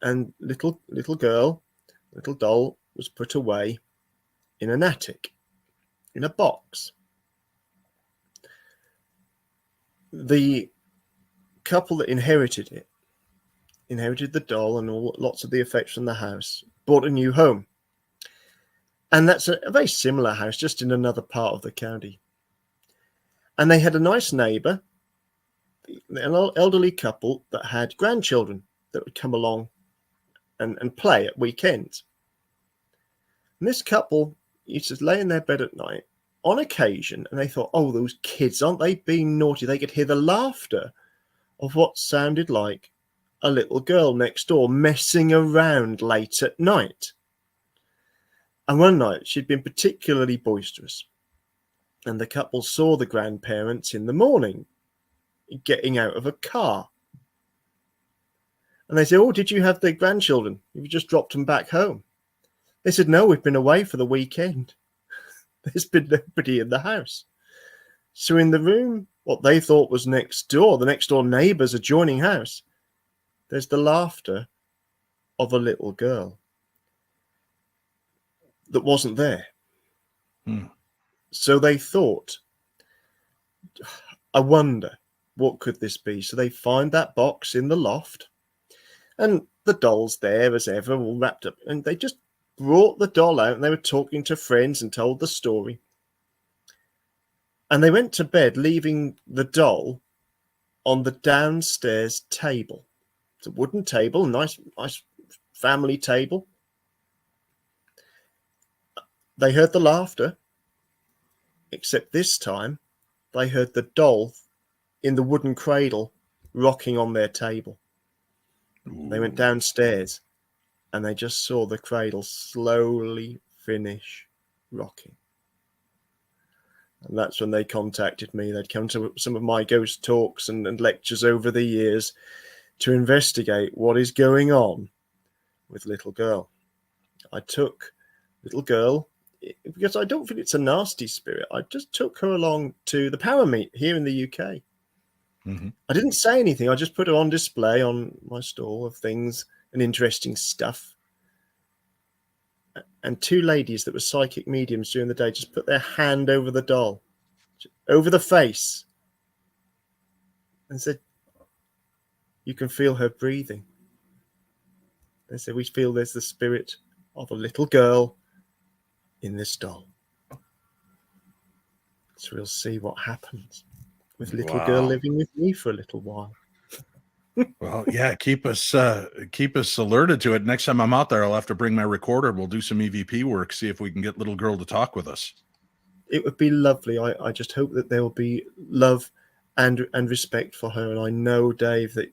And little doll was put away in an attic, in a box. The couple that inherited the doll and lots of the effects from the house, bought a new home. And that's a very similar house, just in another part of the county. And they had a nice neighbour an elderly couple that had grandchildren that would come along and play at weekends. And this couple used to lay in their bed at night on occasion, and they thought, oh, those kids, aren't they being naughty? They could hear the laughter of what sounded like a little girl next door messing around late at night. And one night she'd been particularly boisterous, and the couple saw the grandparents in the morning getting out of a car. And they said, oh, did you have the grandchildren? You just dropped them back home. They said, no, we've been away for the weekend. There's been nobody in the house. So in the room, what they thought was next door, the next door neighbour's adjoining house, there's the laughter of a little girl that wasn't there. So they thought, I wonder, what could this be? So they find that box in the loft, and the doll's there as ever, all wrapped up. And they just brought the doll out, and they were talking to friends and told the story. And they went to bed, leaving the doll on the downstairs table. It's a wooden table, nice family table. They heard the laughter, except this time they heard the doll in the wooden cradle rocking on their table. Ooh. They went downstairs and they just saw the cradle slowly finish rocking. And that's when they contacted me. They'd come to some of my ghost talks and lectures over the years to investigate what is going on with little girl. I took little girl, because I don't think it's a nasty spirit, I just took her along to the Parameet here in the UK. Mm-hmm. I didn't say anything. I just put her on display on my stall of things and interesting stuff. And two ladies that were psychic mediums during the day just put their hand over the doll, over the face, and said, you can feel her breathing. They said, we feel there's the spirit of a little girl in this doll. So we'll see what happens with little girl living with me for a little while. Well, yeah, keep us alerted to it. Next time I'm out there, I'll have to bring my recorder. We'll do some EVP work, see if we can get little girl to talk with us. It would be lovely. I just hope that there will be love and respect for her. And I know, Dave, that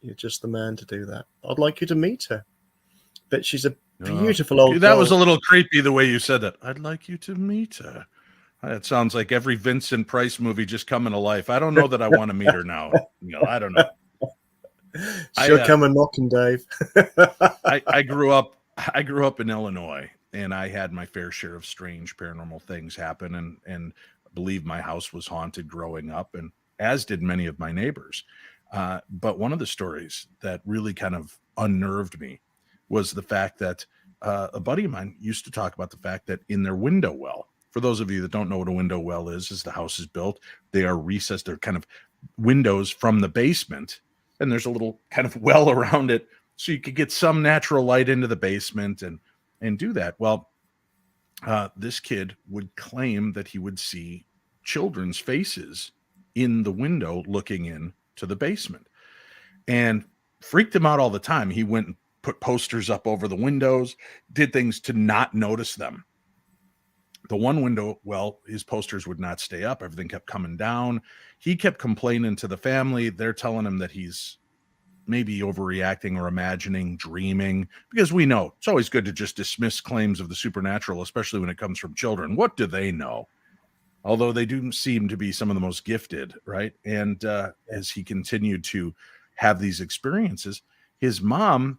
you're just the man to do that. I'd like you to meet her. But she's a beautiful old That girl. was a little creepy the way you said that. I'd like you to meet her. That sounds like every Vincent Price movie just coming to life. I don't know that I want to meet her now. I don't know. She'll come a knocking, Dave. I grew up in Illinois, and I had my fair share of strange paranormal things happen, and I believe my house was haunted growing up, and as did many of my neighbors. But one of the stories that really kind of unnerved me was the fact that a buddy of mine used to talk about the fact that in their window well, for those of you that don't know what a window well is, as the house is built, they are recessed. They're kind of windows from the basement, and there's a little kind of well around it, so you could get some natural light into the basement and do that. Well, this kid would claim that he would see children's faces in the window looking in to the basement, and freaked him out all the time. He went and put posters up over the windows, did things to not notice them. The one window, well, his posters would not stay up. Everything kept coming down. He kept complaining to the family. They're telling him that he's maybe overreacting or imagining, dreaming, because we know it's always good to just dismiss claims of the supernatural, especially when it comes from children. What do they know? Although they do seem to be some of the most gifted, right? And as he continued to have these experiences, his mom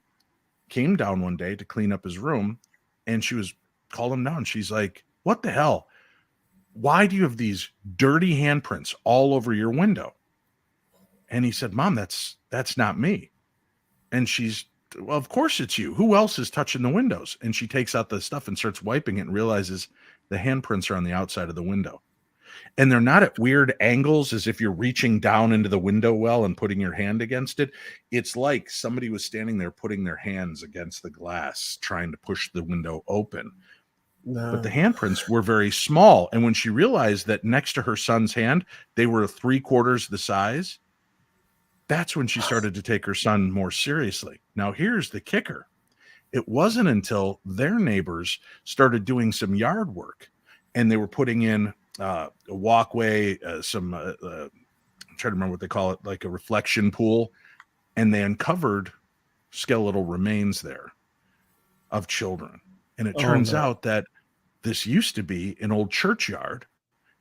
came down one day to clean up his room, and she was calling him down. She's like, what the hell? Why do you have these dirty handprints all over your window? And he said, Mom, that's not me. And she's, well, of course it's you. Who else is touching the windows? And she takes out the stuff and starts wiping it and realizes the handprints are on the outside of the window. And they're not at weird angles as if you're reaching down into the window well and putting your hand against it. It's like somebody was standing there putting their hands against the glass, trying to push the window open. No. But the handprints were very small. And when she realized that next to her son's hand, they were 3/4 the size, That's when she started to take her son more seriously. Now, here's the kicker. It wasn't until their neighbors started doing some yard work and they were putting in a walkway, I'm trying to remember what they call it, like a reflection pool, and they uncovered skeletal remains there of children. And it turns out that this used to be an old churchyard.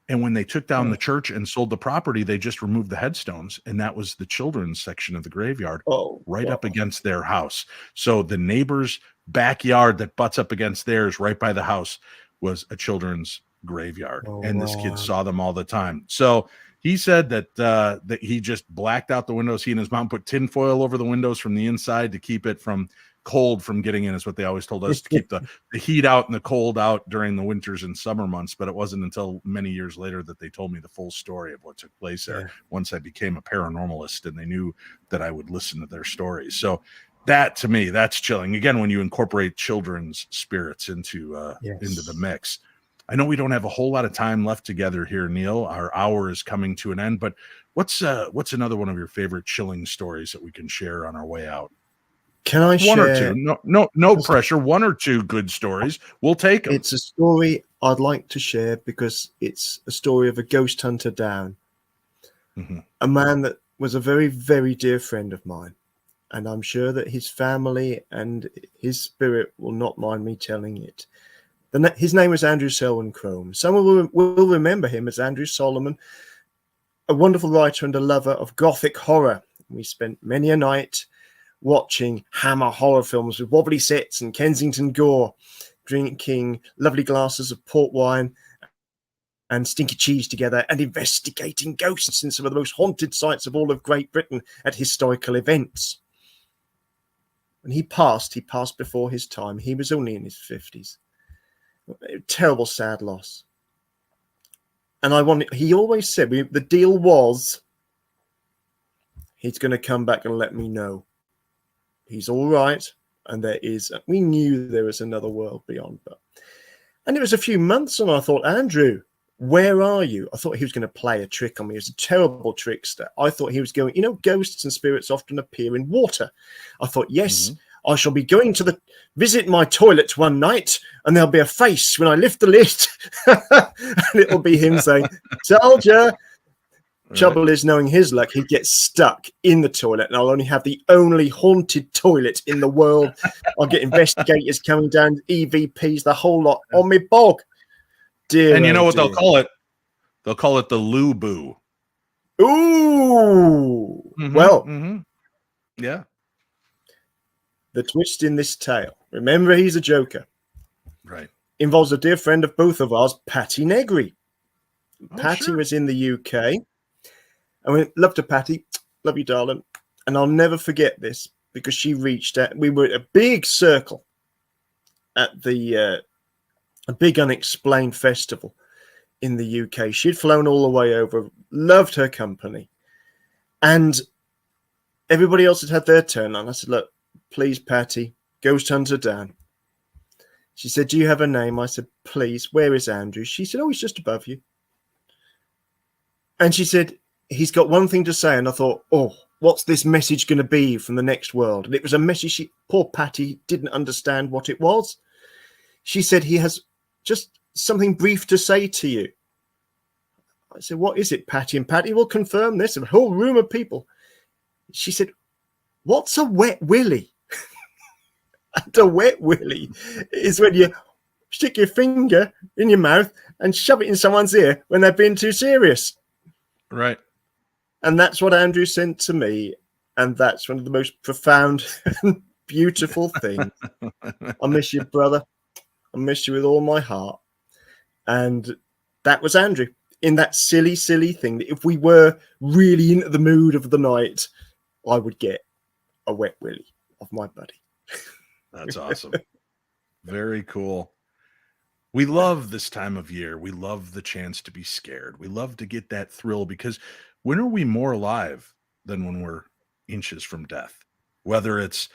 And when they took down the church and sold the property, they just removed the headstones. And that was the children's section of the graveyard up against their house. So the neighbor's backyard that butts up against theirs right by the house was a children's graveyard. And this kid saw them all the time. So he said that he just blacked out the windows. He and his mom put tinfoil over the windows from the inside to keep it from cold from getting in, is what they always told us, to keep the heat out and the cold out during the winters and summer months. But it wasn't until many years later that they told me the full story of what took place there. Once I became a paranormalist and they knew that I would listen to their stories. So that, to me, that's chilling. Again, when you incorporate children's spirits into the mix. I know we don't have a whole lot of time left together here, Neil. Our hour is coming to an end, but what's another one of your favorite chilling stories that we can share on our way out? Can I share? One or two. No pressure. One or two good stories. We'll take them. It's a story I'd like to share because it's a story of a ghost hunter down. Mm-hmm. A man that was a very, very dear friend of mine. And I'm sure that his family and his spirit will not mind me telling it. His name was Andrew Selwyn Crome. Someone will remember him as Andrew Solomon, a wonderful writer and a lover of Gothic horror. We spent many a night watching Hammer horror films with wobbly sets and Kensington gore, drinking lovely glasses of port wine and stinky cheese together, and investigating ghosts in some of the most haunted sites of all of Great Britain at historical events. When he passed before his time. He was only in his 50s. A terrible, sad loss. And he always said, the deal was, he's going to come back and let me know. He's all right. And we knew there was another world beyond. And it was a few months, and I thought, Andrew, where are you? I thought he was going to play a trick on me. He was a terrible trickster. I thought he was going, ghosts and spirits often appear in water. I thought, yes, I shall be going to visit my toilet one night, and there'll be a face when I lift the lid. And it'll be him saying, told ya. Right. Trouble is, knowing his luck, he'd get stuck in the toilet, and I'll only have the only haunted toilet in the world. I'll get investigators coming down, EVPs, the whole lot on me bog. Dear, and you know what they'll call it? They'll call it the Lou Boo. Ooh. Mm-hmm, well. Mm-hmm. Yeah. The twist in this tale, remember, he's a joker. Right. Involves a dear friend of both of ours, Patty Negri. Patty was in the UK. I went, love to Patty. Love you, darling. And I'll never forget this because she reached out. We were at a big circle at a big unexplained festival in the UK. She'd flown all the way over, loved her company. And everybody else had had their turn. And I said, look, please, Patty, ghost hunter Dan. She said, do you have a name? I said, please, where is Andrew? She said, oh, he's just above you. And she said, he's got one thing to say. And I thought, oh, what's this message going to be from the next world? And it was a message poor Patty didn't understand what it was. She said, he has just something brief to say to you. I said, what is it, Patty? And Patty will confirm this. A whole room of people. She said, what's a wet willy? And a wet willy is when you stick your finger in your mouth and shove it in someone's ear when they're being too serious. Right. And that's what Andrew sent to me. And that's one of the most profound and beautiful things. I miss you, brother. I miss you with all my heart. And that was Andrew in that silly, silly thing that if we were really into the mood of the night, I would get a wet willy of my buddy. That's awesome. Very cool. We love this time of year. We love the chance to be scared. We love to get that thrill because when are we more alive than when we're inches from death? Whether it's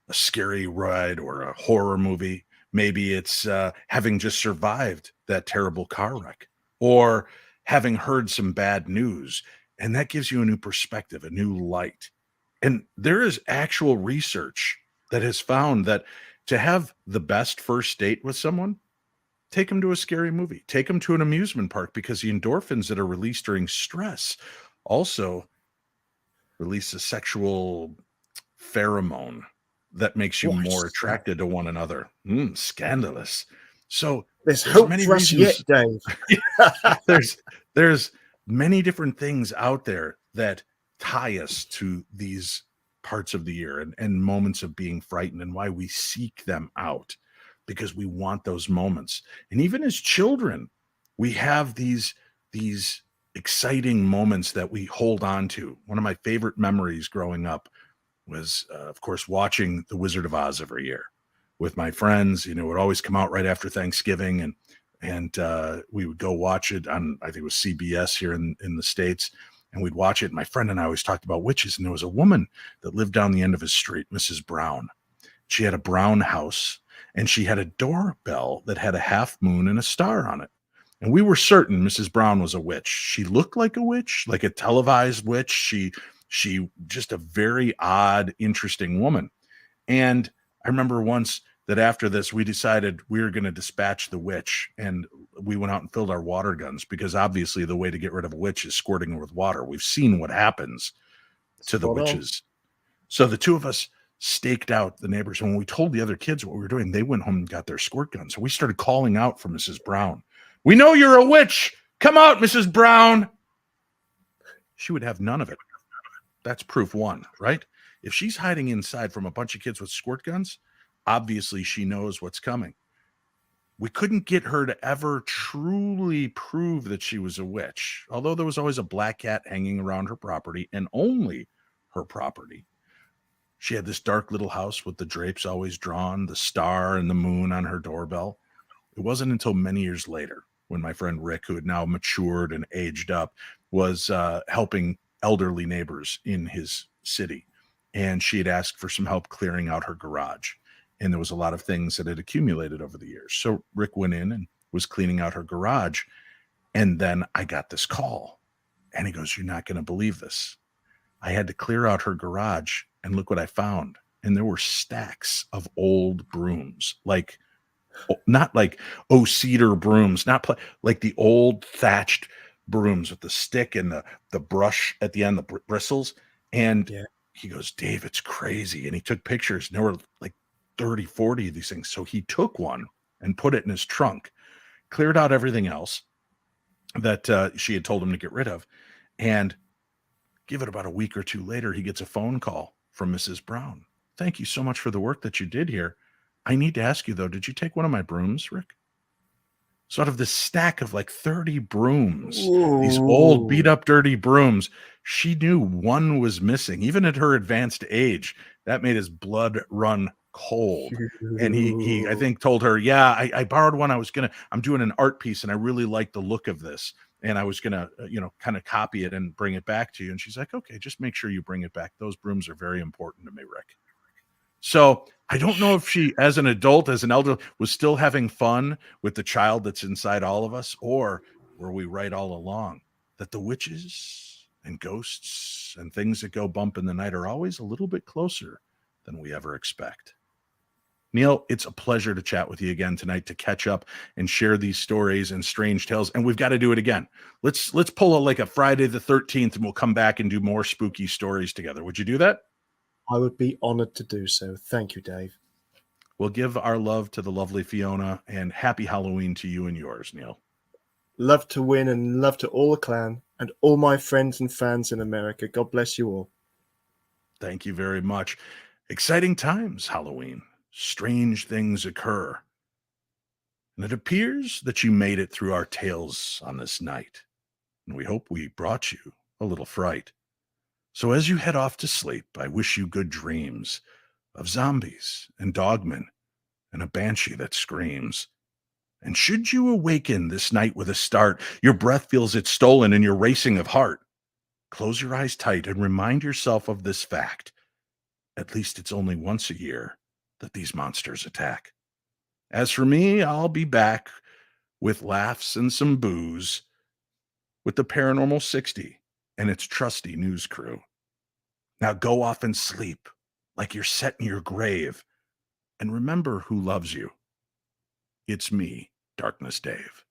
a scary ride or a horror movie, maybe it's having just survived that terrible car wreck or having heard some bad news And that gives you a new perspective, a new light. And there is actual research that has found that to have the best first date with someone, take them to a scary movie, take them to an amusement park, because the endorphins that are released during stress also release a sexual pheromone that makes you more attracted to one another. Scandalous. So there's hope many for us reasons, yet, Dave. there's many different things out there that tie us to these parts of the year and moments of being frightened, and why we seek them out, because we want those moments. And even as children, we have these exciting moments that we hold on to. One of my favorite memories growing up was, of course, watching The Wizard of Oz every year with my friends. It would always come out right after Thanksgiving, and we would go watch it on, I think it was CBS here in the States, and we'd watch it. My friend and I always talked about witches, and there was a woman that lived down the end of his street, Mrs. Brown. She had a brown house, and she had a doorbell that had a half moon and a star on it. And we were certain Mrs. Brown was a witch. She looked like a witch, like a televised witch. She just a very odd, interesting woman. And I remember once that after this, we decided we were going to dispatch the witch, and we went out and filled our water guns, because obviously the way to get rid of a witch is squirting her with water. We've seen what happens to the witches. So the two of us staked out the neighbors. And when we told the other kids what we were doing, they went home and got their squirt guns. So we started calling out for Mrs. Brown. We know you're a witch. Come out, Mrs. Brown. She would have none of it. That's proof one, right? If she's hiding inside from a bunch of kids with squirt guns, obviously she knows what's coming. We couldn't get her to ever truly prove that she was a witch, although there was always a black cat hanging around her property, and only her property. She had this dark little house with the drapes always drawn, the star and the moon on her doorbell. It wasn't until many years later, when my friend Rick, who had now matured and aged up, was helping elderly neighbors in his city. And she had asked for some help clearing out her garage. And there was a lot of things that had accumulated over the years. So Rick went in and was cleaning out her garage. And then I got this call. And he goes, "You're not going to believe this. I had to clear out her garage, and look what I found." And there were stacks of old brooms, not like cedar brooms, like the old thatched brooms with the stick and the brush at the end, the bristles. And he goes, "Dave, it's crazy." And he took pictures, and there were like 30, 40 of these things. So he took one and put it in his trunk, cleared out everything else that she had told him to get rid of. And give it about a week or two later, he gets a phone call from Mrs. Brown. "Thank you so much for the work that you did here. I need to ask you, though, did you take one of my brooms, Rick?" So out of this stack of like 30 brooms, these old beat up, dirty brooms, she knew one was missing. Even at her advanced age, that made his blood run cold. And he I think told her, "Yeah, I borrowed one. I'm doing an art piece, and I really like the look of this. And I was going to, kind of copy it and bring it back to you." And she's like, "Okay, just make sure you bring it back. Those brooms are very important to me, Rick." So I don't know if she, as an adult, as an elder, was still having fun with the child that's inside all of us, or were we right all along that the witches and ghosts and things that go bump in the night are always a little bit closer than we ever expect? Neil, it's a pleasure to chat with you again tonight, to catch up and share these stories and strange tales. And we've got to do it again. Let's pull a Friday the 13th, and we'll come back and do more spooky stories together. Would you do that? I would be honored to do so. Thank you, Dave. We'll give our love to the lovely Fiona, and happy Halloween to you and yours, Neil. Love to win, and love to all the clan and all my friends and fans in America. God bless you all. Thank you very much. Exciting times, Halloween. Strange things occur. And it appears that you made it through our tales on this night, and we hope we brought you a little fright. So as you head off to sleep, I wish you good dreams of zombies and dogmen and a banshee that screams. And should you awaken this night with a start, your breath feels it's stolen and you're racing of heart, close your eyes tight and remind yourself of this fact. At least it's only once a year that these monsters attack. As for me, I'll be back with laughs and some booze with the Paranormal 60 and its trusty news crew. Now go off and sleep like you're set in your grave, and remember who loves you. It's me, Darkness Dave.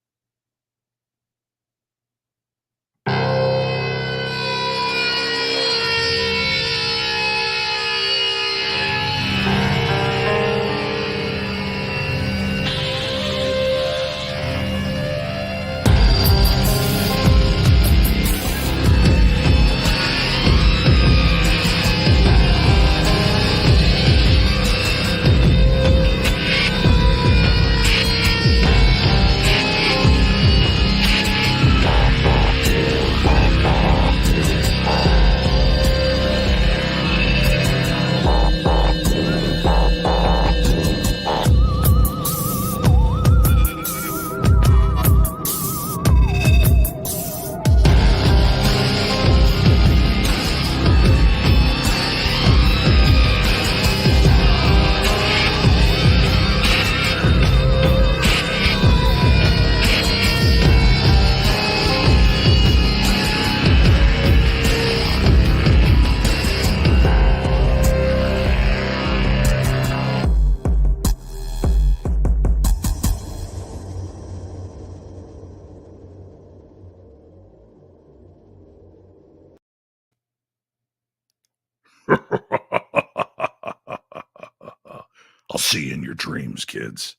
I'll see you in your dreams, kids.